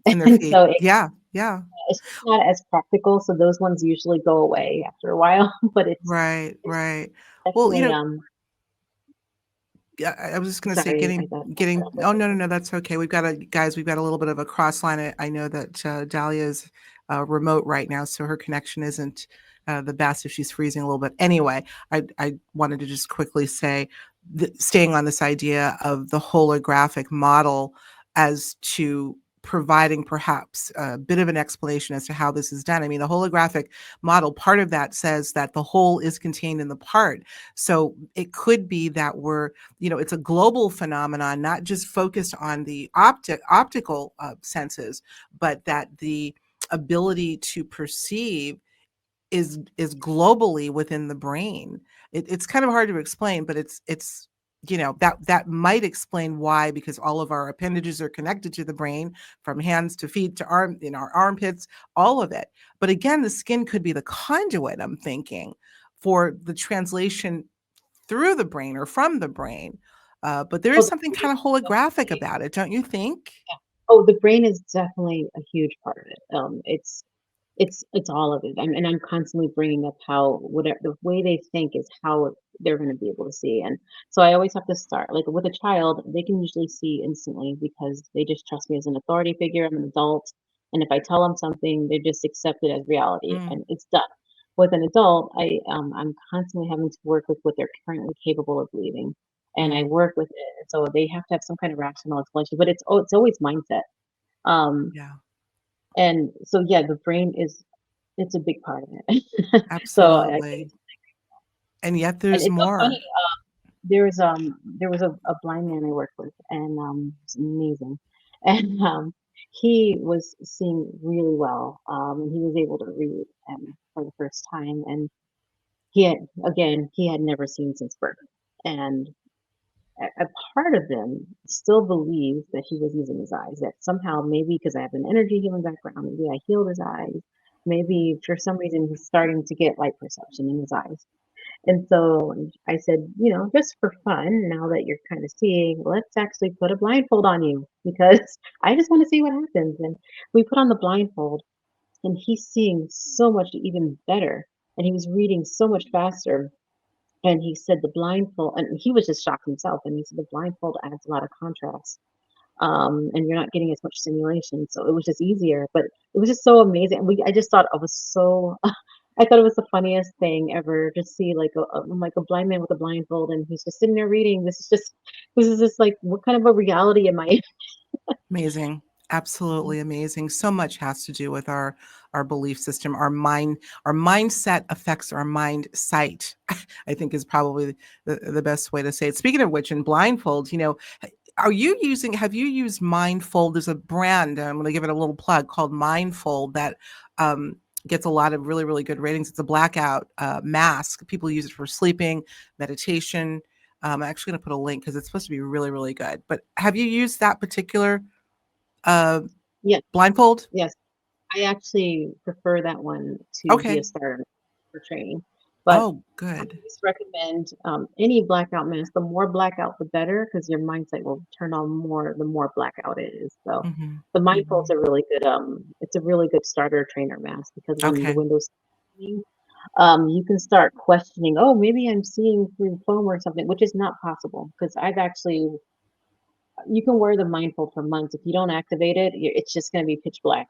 S2: In their
S1: and
S2: feet.
S1: so
S2: Yeah, yeah.
S1: it's not as practical. So those ones usually go away after a while. But
S2: Right,
S1: it's
S2: right. Well,
S1: definitely
S2: yeah, I was just going to say,
S1: sorry, I thought I cut off
S2: oh,
S1: there.
S2: no, that's okay. We've got guys, we've got a little bit of a cross line. I know that Dalia is remote right now, so her connection isn't the best if she's freezing a little bit. Anyway, I wanted to just quickly say, staying on this idea of the holographic model as to providing perhaps a bit of an explanation as to how this is done. I mean, the holographic model, part of that says that the whole is contained in the part. So it could be that it's a global phenomenon, not just focused on the optical senses, but that the ability to perceive is globally within the brain. It's kind of hard to explain, but it's that might explain why, because all of our appendages are connected to the brain, from hands to feet to in our armpits, all of it. But again, the skin could be the conduit, I'm thinking, for the translation through the brain or from the brain. But there is
S1: Oh,
S2: something kind of holographic about it, don't you think?
S1: oh, the brain is definitely a huge part of it. It's all of it. And I'm constantly bringing up how whatever the way they think is how they're going to be able to see. And so I always have to start like with a child. They can usually see instantly because they just trust me as an authority figure. I'm an adult, and if I tell them something, they just accept it as reality,
S2: Mm,
S1: and it's done. With an adult, I'm constantly having to work with what they're currently capable of believing, and I
S2: mm,
S1: work with it. So they have to have some kind of rational explanation, but it's always mindset. Um,
S2: yeah,
S1: and so yeah, the brain is it's a big part of it. So I think
S2: absolutely. And yet
S1: and
S2: there's
S1: it's so funny.
S2: more.
S1: There was a blind man I worked with, and it's amazing, and he was seeing really well, and he was able to read for the first time, and he had never seen since birth, and a part of them still believes that he was using his eyes, that somehow maybe because I have an energy healing background, maybe I healed his eyes, maybe for some reason he's starting to get light perception in his eyes. And so I said, just for fun, now that you're kind of seeing, let's actually put a blindfold on you because I just want to see what happens. And we put on the blindfold, and he's seeing so much even better. And he was reading so much faster. And he said the blindfold, and he was just shocked himself. And he said the blindfold adds a lot of contrast, and you're not getting as much stimulation, so it was just easier. But it was just so amazing. I just thought it was so. I thought it was the funniest thing ever to see like a blind man with a blindfold, and he's just sitting there reading. This is just like, what kind of a reality am I?
S2: Amazing. Absolutely amazing. So much has to do with our belief system. Our mindset affects our mind sight, I think is probably the best way to say it. Speaking of which, in blindfolds, have you used Mindfold? There's a brand, I'm going to give it a little plug, called Mindfold that gets a lot of really, really good ratings. It's a blackout mask. People use it for sleeping, meditation. I'm actually going to put a link because it's supposed to be really, really good. But have you used that particular uh,
S1: Yes,
S2: blindfold?
S1: yes. I actually prefer that one to be
S2: Okay.
S1: a starter for training. But
S2: Oh,
S1: I
S2: good.
S1: always recommend any blackout mask. The more blackout, the better, because your mindset will turn on more the more blackout it is. So
S2: Hmm.
S1: the mindful's
S2: Hmm.
S1: a really good it's a really good starter trainer mask because when the
S2: Okay.
S1: window's you can start questioning, oh, maybe I'm seeing through foam or something, which is not possible because I've actually you can wear the mindful for months. If you don't activate it, it's just going to be pitch black.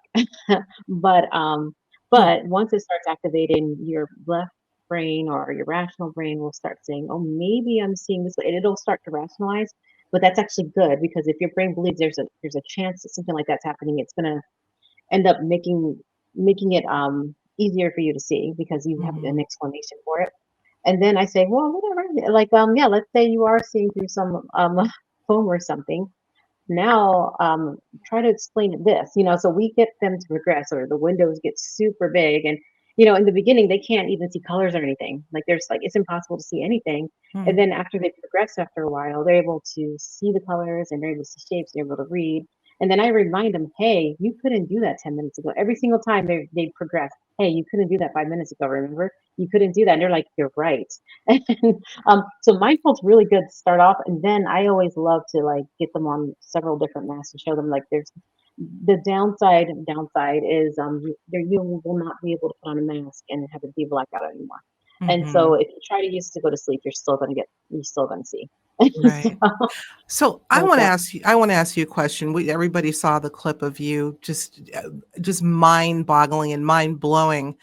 S1: but
S2: Hmm.
S1: but once it starts activating, your left brain or your rational brain will start saying, "Oh, maybe I'm seeing this," and it'll start to rationalize. But that's actually good because if your brain believes there's a chance that something like that's happening, it's going to end up making it easier for you to see because you have an
S2: Hmm.
S1: explanation for it. And then I say, well, whatever. Like yeah, let's say you are seeing through some foam or something now try to explain this, so we get them to progress or the windows get super big and in the beginning they can't even see colors or anything, like there's like it's impossible to see anything.
S2: Hmm.
S1: And then after they progress after a while they're able to see the colors and they're able to see shapes, they're able to read. And then I remind them, hey, you couldn't do that 10 minutes ago. Every single time they progress, hey, you couldn't do that 5 minutes ago, remember, you couldn't do that. And they're like, you're right. And so mindful's really good to start off, and then I always love to like get them on several different masks to show them like there's the downside is you will not be able to put on a mask and have it be blackout anymore. And so
S2: Hmm.
S1: if you try to use it to go to sleep, you're still gonna see. So,
S2: Right. So I
S1: but
S2: want to ask you. I want to ask you a question. Everybody saw the clip of you, just mind-boggling and mind-blowing,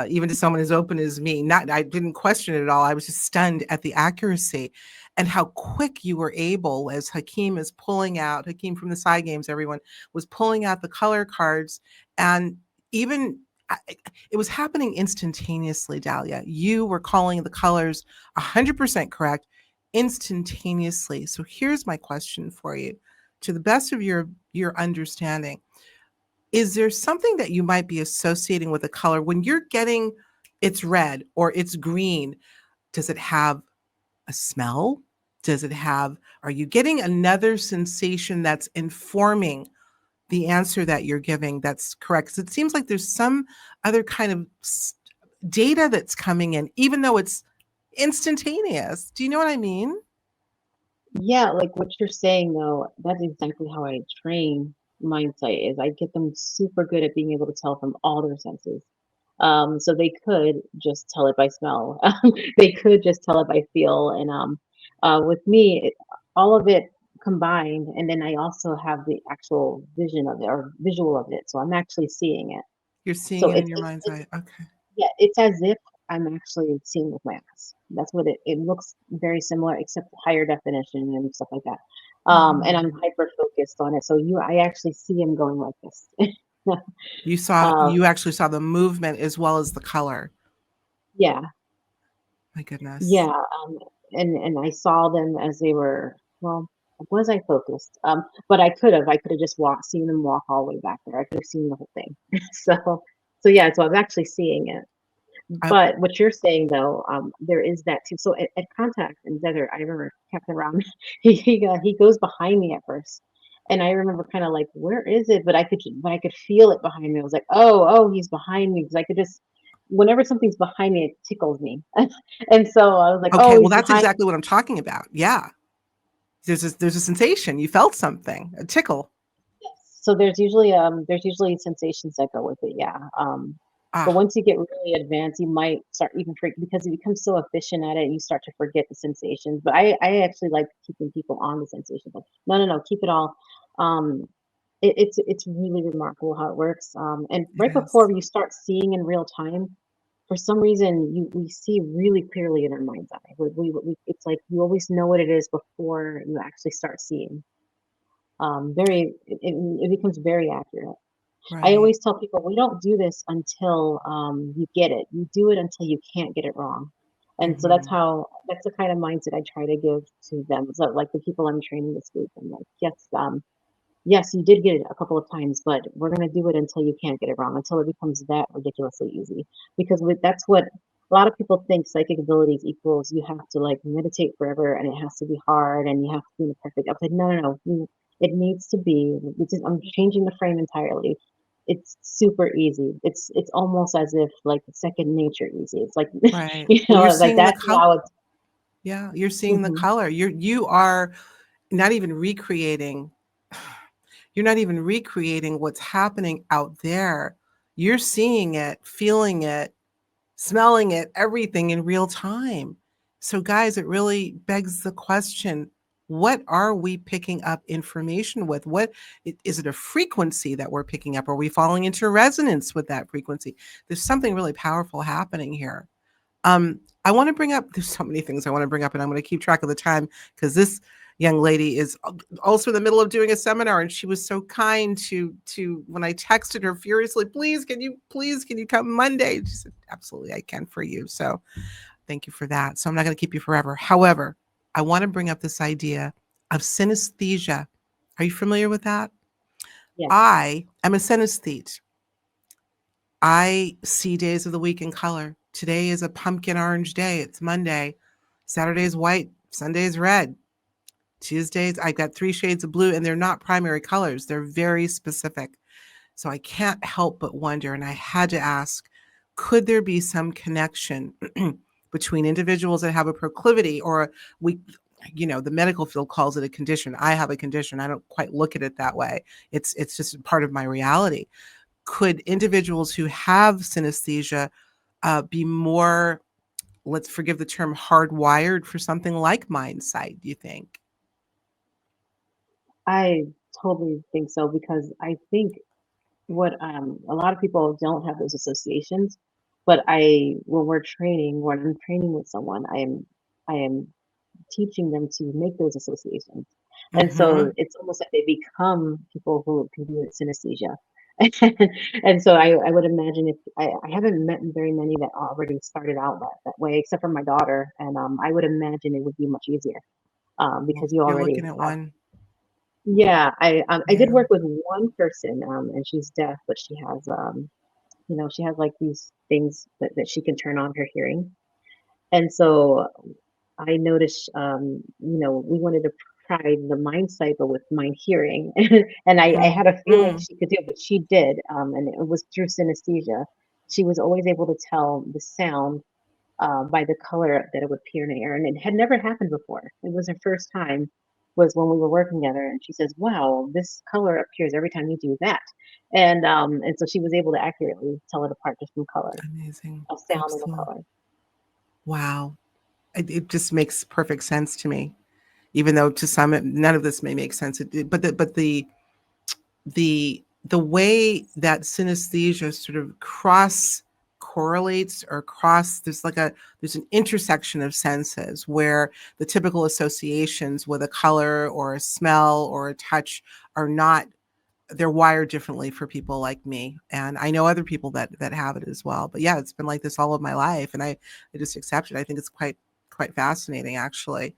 S2: even to someone as open as me. Not, I didn't question it at all. I was just stunned at the accuracy and how quick you were able, as Hakeem from the side games, everyone was pulling out the color cards, and even. It was happening instantaneously, Dalia. You were calling the colors 100% correct instantaneously. So here's my question for you. To the best of your understanding, is there something that you might be associating with a color when you're getting it's red or it's green? Does it have a smell? Are you getting another sensation that's informing the answer that you're giving that's correct? Because it seems like there's some other kind of data that's coming in, even though it's instantaneous. Do you know what I mean?
S1: yeah, like what you're saying though, that's exactly how I train mindsight is I get them super good at being able to tell from all their senses. So they could just tell it by smell. They could just tell it by feel. And with me, all of it combined, and then I also have the actual vision of it or visual of it. So I'm actually seeing it.
S2: You're seeing
S1: So
S2: it in your mind's eye. Okay.
S1: yeah, it's as if I'm actually seeing with my eyes. That's what it looks very similar, except higher definition and stuff like that. And I'm
S2: Mhm.
S1: hyper focused on it. So I actually see him going like this. Um,
S2: You actually saw the movement as well as the color.
S1: yeah,
S2: My goodness.
S1: yeah. And I saw them as they were, well, was I focused? But I could have just seen them walk all the way back there. I could have seen the whole thing. So yeah, so I'm actually seeing it.
S2: I,
S1: But what you're saying though, there is that too. So at contact and desert, I remember Captain Ram, he goes behind me at first, and I remember kind of like, where is it? But I could feel it behind me. I was like, oh, he's behind me because I could just, whenever something's behind me, it tickles me, and so I was like,
S2: okay,
S1: oh,
S2: well
S1: he's
S2: that's
S1: behind.
S2: exactly what I'm talking about. Yeah. There's a sensation. You felt something, a tickle.
S1: So there's usually sensations that go with it, yeah. But
S2: Ah,
S1: once you get really advanced, you might start even because it becomes so efficient at it, you start to forget the sensations. But I actually like keeping people on the sensations. Like, no, keep it all. Um, it's really remarkable how it works. And
S2: it
S1: right
S2: is.
S1: before you start seeing in real time, for some reason we see really clearly in our mind's eye. It's like you always know what it is before you actually start seeing. It becomes very accurate. I
S2: Right.
S1: always tell people we don't do this until you get it. You do it until you can't get it wrong. And so
S2: Hmm.
S1: that's the kind of mindset I try to give to them. So like the people I'm training this week, I'm like, yes, you did get it a couple of times, but we're gonna do it until you can't get it wrong, until it becomes that ridiculously easy. Because that's what a lot of people think psychic abilities equals you have to like meditate forever and it has to be hard and you have to be in the perfect. I said, no. It needs to be. I'm changing the frame entirely. it's super easy. It's almost as if like second nature easy. It's like
S2: Right.
S1: you
S2: Well,
S1: know,
S2: you're
S1: like
S2: seeing the
S1: that's
S2: color.
S1: how it's.
S2: Yeah, you're seeing the
S1: Mhm.
S2: color. You are not even recreating. You're not even recreating what's happening out there. You're seeing it, feeling it, smelling it, everything in real time. So, guys, it really begs the question, what are we picking up information with? Is it a frequency that we're picking up? Are we falling into resonance with that frequency? There's something really powerful happening here. I want to bring up, there's so many things I want to bring up, and I'm going to keep track of the time because this young lady is also in the middle of doing a seminar, and she was so kind to when I texted her furiously, please can you come Monday? She said, absolutely, I can for you. So thank you for that. So I'm not going to keep you forever. However, I want to bring up this idea of synesthesia. Are you familiar with that?
S1: Yes.
S2: I am a synesthete. I see days of the week in color. Today is a pumpkin orange day. It's Monday. Saturday is white. Sunday is red. Tuesdays, I got 3 shades of blue, and they're not primary colors. They're very specific. So I can't help but wonder, and I had to ask, could there be some connection between individuals that have a proclivity or the medical field calls it a condition. I have a condition. I don't quite look at it that way. It's just part of my reality. Could individuals who have synesthesia be more, let's forgive the term, hardwired for something like mind sight, do you think?
S1: I totally think so because I think what a lot of people don't have those associations, but when I'm training with someone, I am teaching them to make those associations. And so
S2: Mm-hmm.
S1: it's almost like they become people who can do synesthesia. And so I would imagine if I haven't met very many that already started out that way, except for my daughter. And I would imagine it would be much easier
S2: Well,
S1: because you
S2: you're
S1: already
S2: looking at
S1: have.
S2: one.
S1: Yeah, I did
S2: Yeah.
S1: work with one person, and she's deaf, but she has she has like these things that she can turn on her hearing. And so I noticed, we wanted to try the mind sight, but with mind hearing. And I had a feeling
S2: Mm-hmm.
S1: she could do it, but she did. And it was through synesthesia. She was always able to tell the sound by the color that it would appear in the air. And it had never happened before. It was her first time was when we were working together. And she says, wow, this color appears every time you do that. And so she was able to accurately tell it apart just from color,
S2: Amazing.
S1: a sound and a
S2: Absolutely.
S1: color.
S2: Wow. It just makes perfect sense to me, even though to some none of this may make sense. But the way that synesthesia sort of cross correlates or cross there's an intersection of senses where the typical associations with a color or a smell or a touch are not, they're wired differently for people like me, and I know other people that have it as well. But yeah, it's been like this all of my life, and I just accept it. I think it's quite fascinating, actually.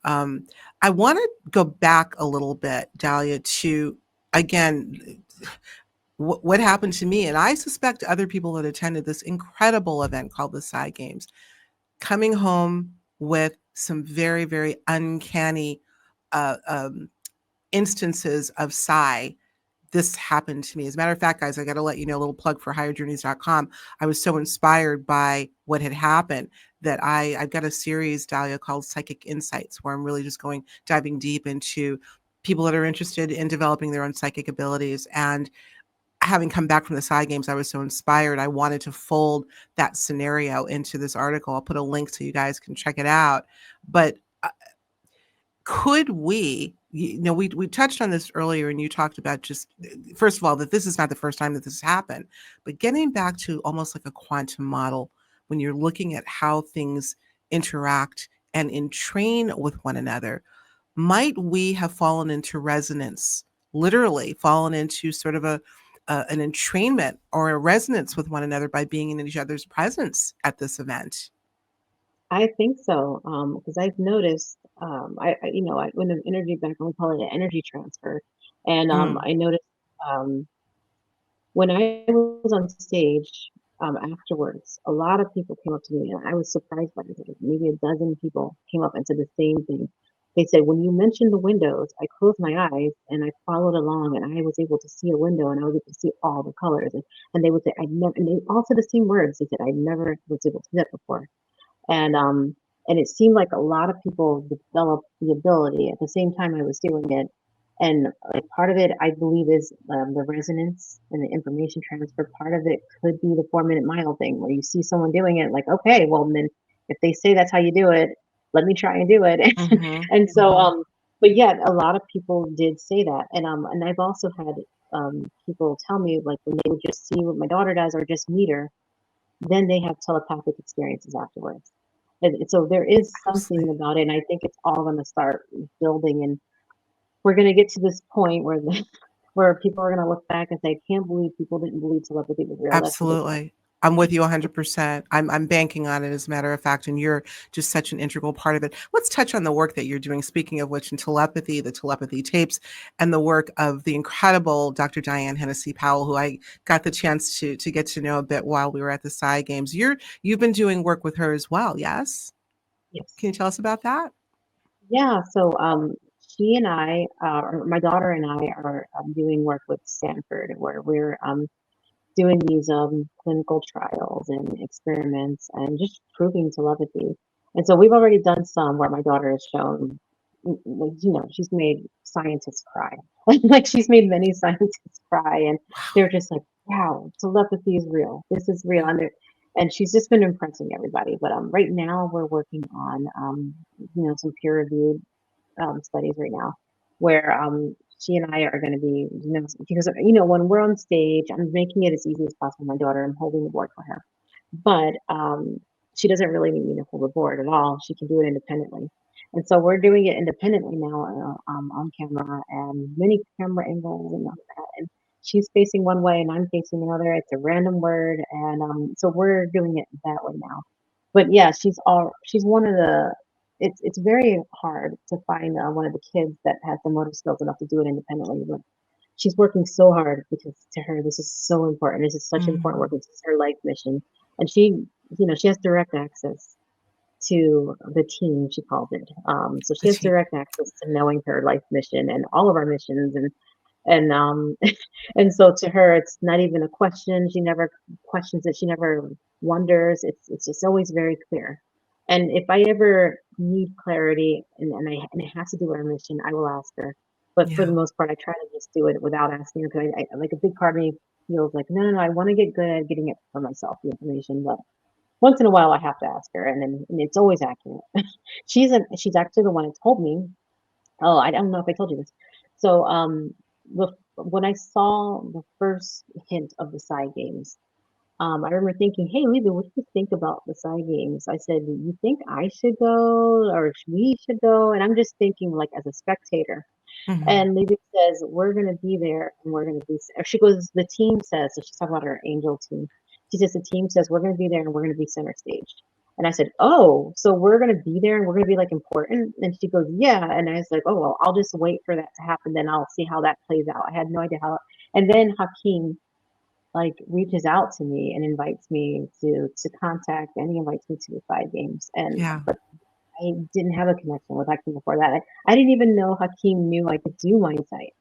S2: um, I want to go back a little bit, Dahlia, to again what happened to me, and I suspect other people that attended this incredible event called the Psy Games, coming home with some very, very uncanny uh, um, instances of psi. This happened to me. As a matter of fact, guys, I got to let you know, a little plug for higherjourneys.com. I was so inspired by what had happened that I've got a series, Dahlia, called Psychic Insights, where I'm really just diving deep into people that are interested in developing their own psychic abilities. And having come back from the side games, I was so inspired. I wanted to fold that scenario into this article. I'll put a link so you guys can check it out. But could we touched on this earlier, and you talked about just, first of all, that this is not the first time that this has happened, but getting back to almost like a quantum model when you're looking at how things interact and entrain with one another, might we have fallen into resonance, literally fallen into sort of an entrainment or a resonance with one another by being in each other's presence at this event?
S1: I think so, because I've noticed, when the energy back, we call it an energy transfer, and
S2: Mm,
S1: I noticed when I was on stage afterwards, a lot of people came up to me, and I was surprised by it. Maybe a dozen people came up and said the same thing. they said, when you mentioned the windows, I closed my eyes and I followed along and I was able to see a window and I was able to see all the colors. And they would say, I never, and they all said the same words. They said, I never was able to do that before. And, um, and it seemed like a lot of people developed the ability at the same time I was doing it. And like part of it, I believe, is the resonance and the information transfer. Part of it could be the 4 Minute Mile thing, where you see someone doing it, like, okay, well, then if they say that's how you do it, let me try and do it. And so, but yeah, a lot of people did say that, and I've also had people tell me, like, when they would just see what my daughter does or just meet her, then they have telepathic experiences afterwards. And so there is something about it, and I think it's all going to start building, and we're going to get to this point where where people are going to look back and say, I can't believe people didn't believe telepathy was real.
S2: Absolutely. I'm with you 100%. I'm banking on it, as a matter of fact, and you're just such an integral part of it. Let's touch on the work that you're doing, speaking of which, in telepathy, the telepathy tapes, and the work of the incredible Dr. Diane Hennacy Powell, who I got the chance to get to know a bit while we were at the Psy Games. You've been doing work with her as well, yes?
S1: Yes.
S2: Can you tell us about that?
S1: Yeah. So she and I, or my daughter and I, are doing work with Stanford, where we're doing these clinical trials and experiments and just proving telepathy. And so we've already done some where my daughter has shown, she's made scientists cry. Like she's made many scientists cry, and they're just like, wow, telepathy is real. This is real. And she's just been impressing everybody. But right now we're working on, some peer-reviewed studies right now, where she and I are going to be, because when we're on stage, I'm making it as easy as possible. My daughter, I'm holding the board for her, but she doesn't really need me to hold the board at all. She can do it independently, and so we're doing it independently now, on camera and many camera angles and all that. And she's facing one way and I'm facing another. It's a random word, and so we're doing it that way now. But yeah, she's one of the it's very hard to find one of the kids that has the motor skills enough to do it independently. But she's working so hard because to her this is so important. This is such important work. This is her life mission, and she has direct access to the team. She calls it. So she has direct access to knowing her life mission and all of our missions, and and so to her it's not even a question. She never questions it. She never wonders. It's just always very clear. And if I ever need clarity and it has to do with our mission, I will ask her. But for the most part, I try to just do it without asking her, because I like, a big part of me feels like, no, I want to get good at getting it for myself, the information. But once in a while I have to ask her, and it's always accurate. She's actually the one that told me. Oh, I don't know if I told you this. So when I saw the first hint of the Psy Games, I remember thinking, hey, Lidu, what do you think about the Psy Games? I said, you think I should go, or we should go? And I'm just thinking, like, as a spectator. And Lidu says, we're going to be there, and we're going to be, or she goes, the team says, so she's talking about her angel team. She says, the team says, we're going to be there and we're going to be center stage. And I said, oh, so we're going to be there and we're going to be like important? And she goes, yeah. And I was like, oh, well, I'll just wait for that to happen. Then I'll see how that plays out. I had no idea how. And then Hakeem, like, reaches out to me and invites me to contact, and he invites me to the Psy Games. And but I didn't have a connection with Hakeem before that. I didn't even know Hakeem knew I could do mind sight.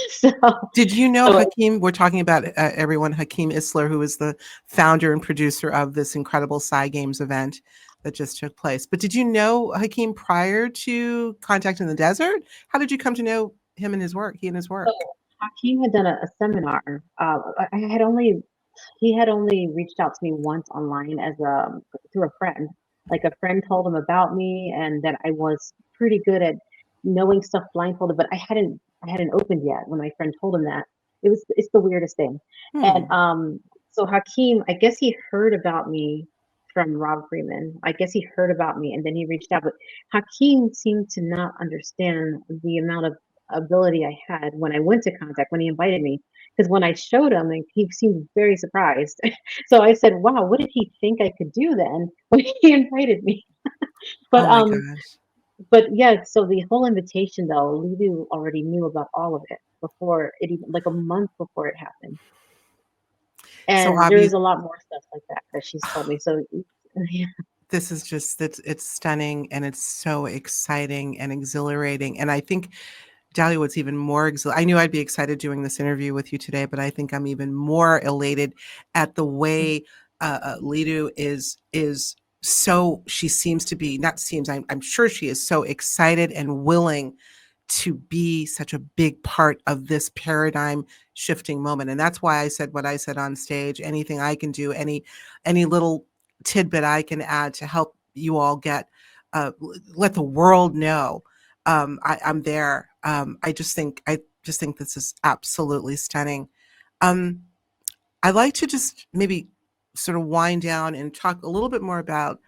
S1: So,
S2: did you know Hakeem? We're talking about everyone. Hakeem Isler, who is the founder and producer of this incredible Psy Games event that just took place. But did you know Hakeem prior to Contacting the Desert? How did you come to know him and his work? He and his work.
S1: So Hakeem had done a seminar. He had only reached out to me once online as through a friend. Like, a friend told him about me and that I was pretty good at knowing stuff blindfolded, but I hadn't opened yet when my friend told him that. It's the weirdest thing. And so Hakeem, I guess he heard about me from Rob Freeman. I guess he heard about me and then he reached out. But Hakeem seemed to not understand the amount of ability I had when I went to contact, when he invited me. Because when I showed him, he seemed very surprised. So I said, wow, what did he think I could do then when he invited me? But
S2: oh my gosh.
S1: But yeah, so the whole invitation, though, Lidu already knew about all of it before it even, like a month before it happened. And
S2: So
S1: there's a lot more stuff like that she's told me. So yeah.
S2: this is just, it's stunning, and it's so exciting and exhilarating. And I think, Dalia, what's even more I knew I'd be excited doing this interview with you today, but I think I'm even more elated at the way Lidu is so, she seems to be, not seems, I'm sure she is so excited and willing to be such a big part of this paradigm shifting moment. And that's why I said what I said on stage. Anything I can do, any little tidbit I can add to help you all get, let the world know, I'm there. I just think this is absolutely stunning. I'd like to just maybe sort of wind down and talk a little bit more about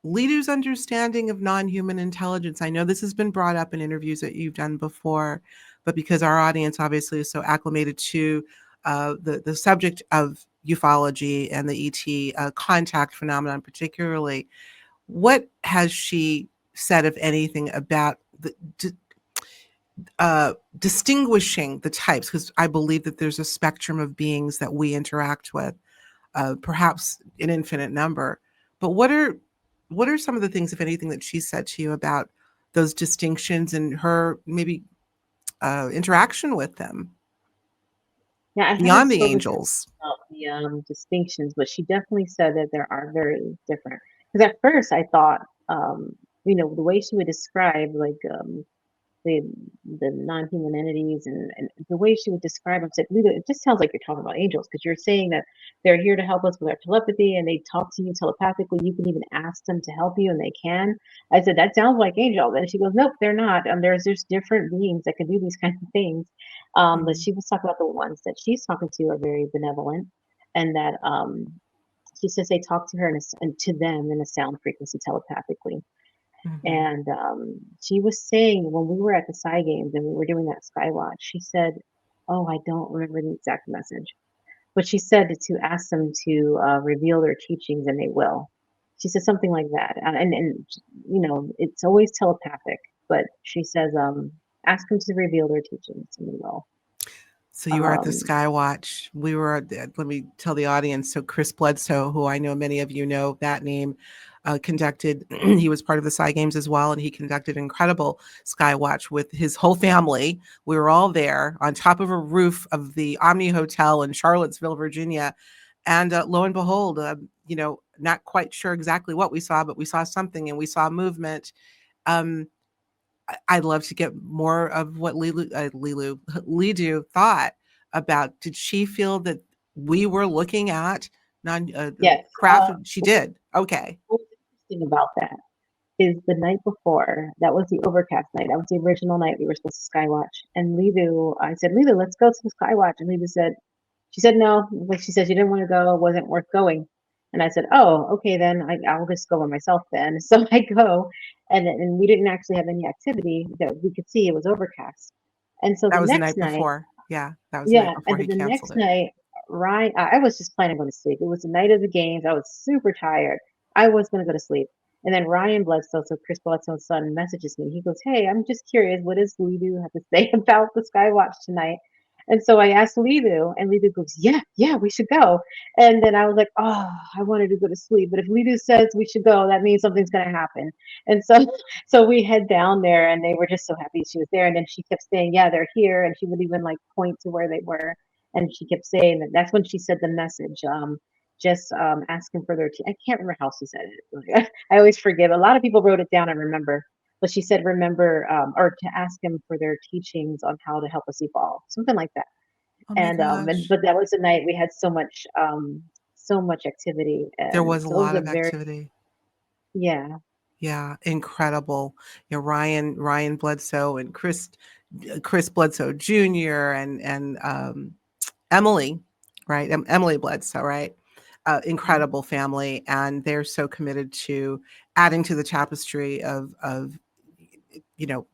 S2: Lidu's understanding of non-human intelligence. I know this has been brought up in interviews that you've done before, but because our audience obviously is so acclimated to the subject of ufology and the ET contact phenomenon particularly, what has she said, if anything, about the distinguishing the types? Because I believe that there's a spectrum of beings that we interact with, perhaps an infinite number. But what are some of the things, if anything, that she said to you about those distinctions and her maybe interaction with them
S1: Yeah, I haven't
S2: beyond the
S1: spoken to her
S2: angels?
S1: about the distinctions, but she definitely said that there are very different. Because at first I thought, the way she would describe like the the non-human entities and the way she would describe them, said, Lita, it just sounds like you're talking about angels because you're saying that they're here to help us with our telepathy and they talk to you telepathically. You can even ask them to help you and they can. I said, that sounds like angels. And she goes, nope, they're not. There's different beings that can do these kinds of things. But she was talking about the ones that she's talking to are very benevolent, and that she says they talk to her and to them in a sound frequency telepathically.
S2: Mhm.
S1: And she was saying when we were at the Sky Games and we were doing that Sky Watch, she said, "Oh, I don't remember the exact message, but she said to ask them to reveal their teachings, and they will." She said something like that, and it's always telepathic, but she says, "Ask them to reveal their teachings, and they will."
S2: So you were at the Sky Watch. We were, let me tell the audience. So Chris Bledsoe, who I know many of you know that name, conducted, he was part of the Sky Games as well, and he conducted an incredible Sky Watch with his whole family. We were all there on top of a roof of the Omni Hotel in Charlottesville, Virginia. And lo and behold, not quite sure exactly what we saw, but we saw something, and we saw movement. I'd love to get more of what Lidu thought about. Did she feel that we were looking at
S1: Yes.
S2: craft? She did. Okay.
S1: What's interesting about that is the night before, that was the overcast night. That was the original night we were supposed to Skywatch. And Lidu, I said, Lidu, let's go to the Skywatch. And Lidu said, she said no. Like she said, she didn't want to go. It wasn't worth going. And I said, oh, okay, then I'll just go by myself then. So I go, and we didn't actually have any activity that we could see. It was overcast. And so
S2: That
S1: the
S2: was the
S1: next
S2: night
S1: night,
S2: before. Yeah, that was the
S1: yeah,
S2: night
S1: and
S2: before
S1: then
S2: he
S1: the
S2: canceled
S1: next
S2: it.
S1: night, Ryan, I was just planning on going to sleep. It was the night of the games. I was super tired. I was going to go to sleep. And then Ryan Bledsoe, so Chris Bledsoe's son, messages me. He goes, hey, I'm just curious, what does Lidu have to say about the Skywatch tonight? And so I asked Lidu, and Lidu goes, yeah, we should go. And then I was like, oh, I wanted to go to sleep. But if Lidu says we should go, that means something's going to happen. And so so we head down there, and they were just so happy she was there. And then she kept saying, yeah, they're here. And she would even like point to where they were. And she kept saying that. That's when she said the message, just asking for their I can't remember how she said it. I always forget. A lot of people wrote it down and remember. But she said, remember, or to ask him for their teachings on how to help us evolve, something like that.
S2: Oh my
S1: And
S2: gosh.
S1: but that was the night we had so much activity,
S2: There
S1: and
S2: was a
S1: so it was
S2: lot
S1: a
S2: of
S1: very,
S2: activity.
S1: yeah.
S2: Yeah, incredible. Ryan Bledsoe and Chris Bledsoe Jr. and Emily, right? Emily Bledsoe, right? Incredible family, and they're so committed to adding to the tapestry of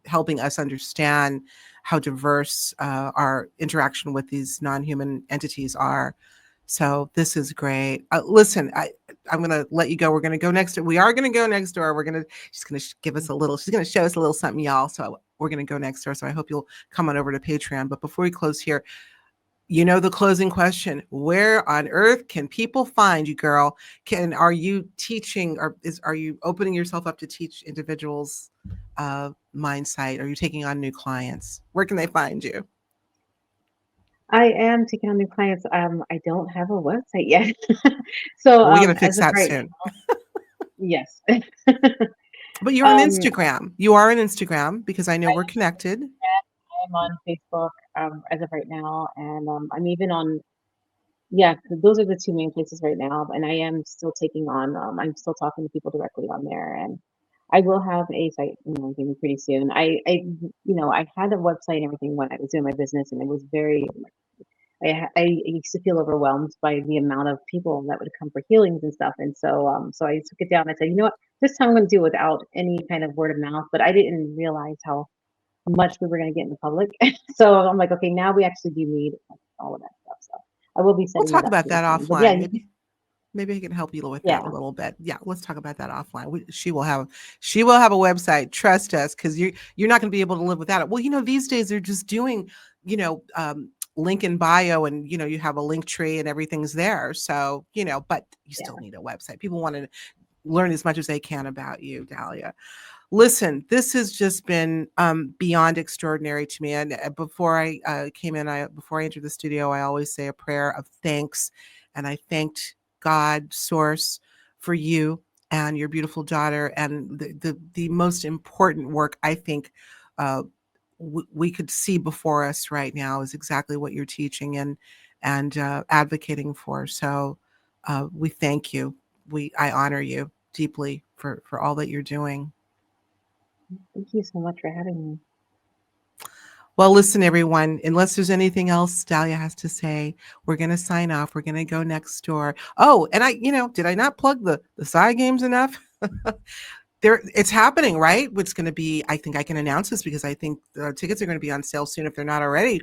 S2: helping us understand how diverse our interaction with these non-human entities are. So this is great. Listen, I'm going to let you go. We're going to go next door. We are going to go next door. She's going to give us she's going to show us a little something, y'all. So we're going to go next door. So I hope you'll come on over to Patreon. But before we close here, You know the closing question. Where on earth can people find you, girl? Are you teaching, or are you opening yourself up to teach individuals mind sight? Are you taking on new clients? Where can they find you?
S1: I am taking on new clients. I don't have a website yet. So,
S2: Well, we're gonna fix
S1: as of
S2: that
S1: right
S2: soon.
S1: yes.
S2: But you're on
S1: Um,
S2: Instagram. You are on Instagram because I know
S1: I
S2: we're
S1: am
S2: connected.
S1: I'm on Facebook, as of right now, and, I'm even on yeah, those are the 2 main places right now, and I am still taking on, I'm still talking to people directly on there, and I will have a site, maybe pretty soon. I had a website and everything when I was doing my business, and it was very I used to feel overwhelmed by the amount of people that would come for healings and stuff, and so I took it down. I said, "You know what? This time I'm gonna do it without any kind of word of mouth," but I didn't realize how much we were gonna get in the public. So I'm like, "Okay, now we actually do need, like, all of that stuff," so I will be
S2: We'll
S1: setting that
S2: talk
S1: up
S2: about
S1: pretty
S2: that
S1: soon. But yeah,
S2: offline. Maybe I can help you with that a
S1: yeah,
S2: little bit. Yeah, let's talk about that offline. She will have a website. Trust us, because you're not going to be able to live without it. Well, these days they're just doing, you know, link in bio, and you have a link tree and everything's there. So but you
S1: yeah.
S2: still need a website. People want to learn as much as they can about you, Dalia. Listen, this has just been beyond extraordinary to me. And before I before I entered the studio, I always say a prayer of thanks, and I thanked God, Source, for you and your beautiful daughter. And the most important work I think we could see before us right now is exactly what you're teaching and advocating for. So we thank you. I honor you deeply for all that you're doing.
S1: Thank you so much for having me.
S2: Well, listen, everyone, unless there's anything else Dalia has to say, we're going to sign off. We're going to go next door. Oh, and did I not plug the side games enough? It's happening, right? It's going to be, I think I can announce this because I think the tickets are going to be on sale soon if they're not already.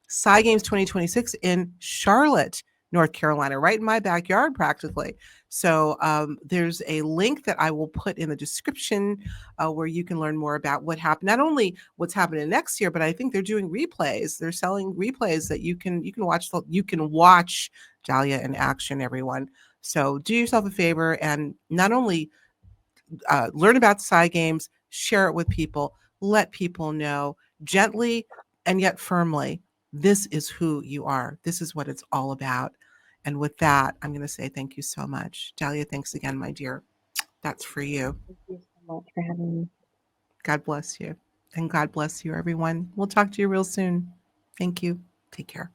S2: Sci Games 2026 in Charlotte, North Carolina, right in my backyard practically. So there's a link that I will put in the description where you can learn more about what happened, not only what's happening next year, but I think they're doing replays. They're selling replays that you can watch. You can watch Dalia in action, everyone. So do yourself a favor and not only learn about Sci Games, share it with people, let people know gently and yet firmly, this is who you are. This is what it's all about. And with that, I'm going to say thank you so much. Dalia, thanks again, my dear. That's for you.
S1: Thank you so much for having me.
S2: God bless you. And God bless you, everyone. We'll talk to you real soon. Thank you. Take care.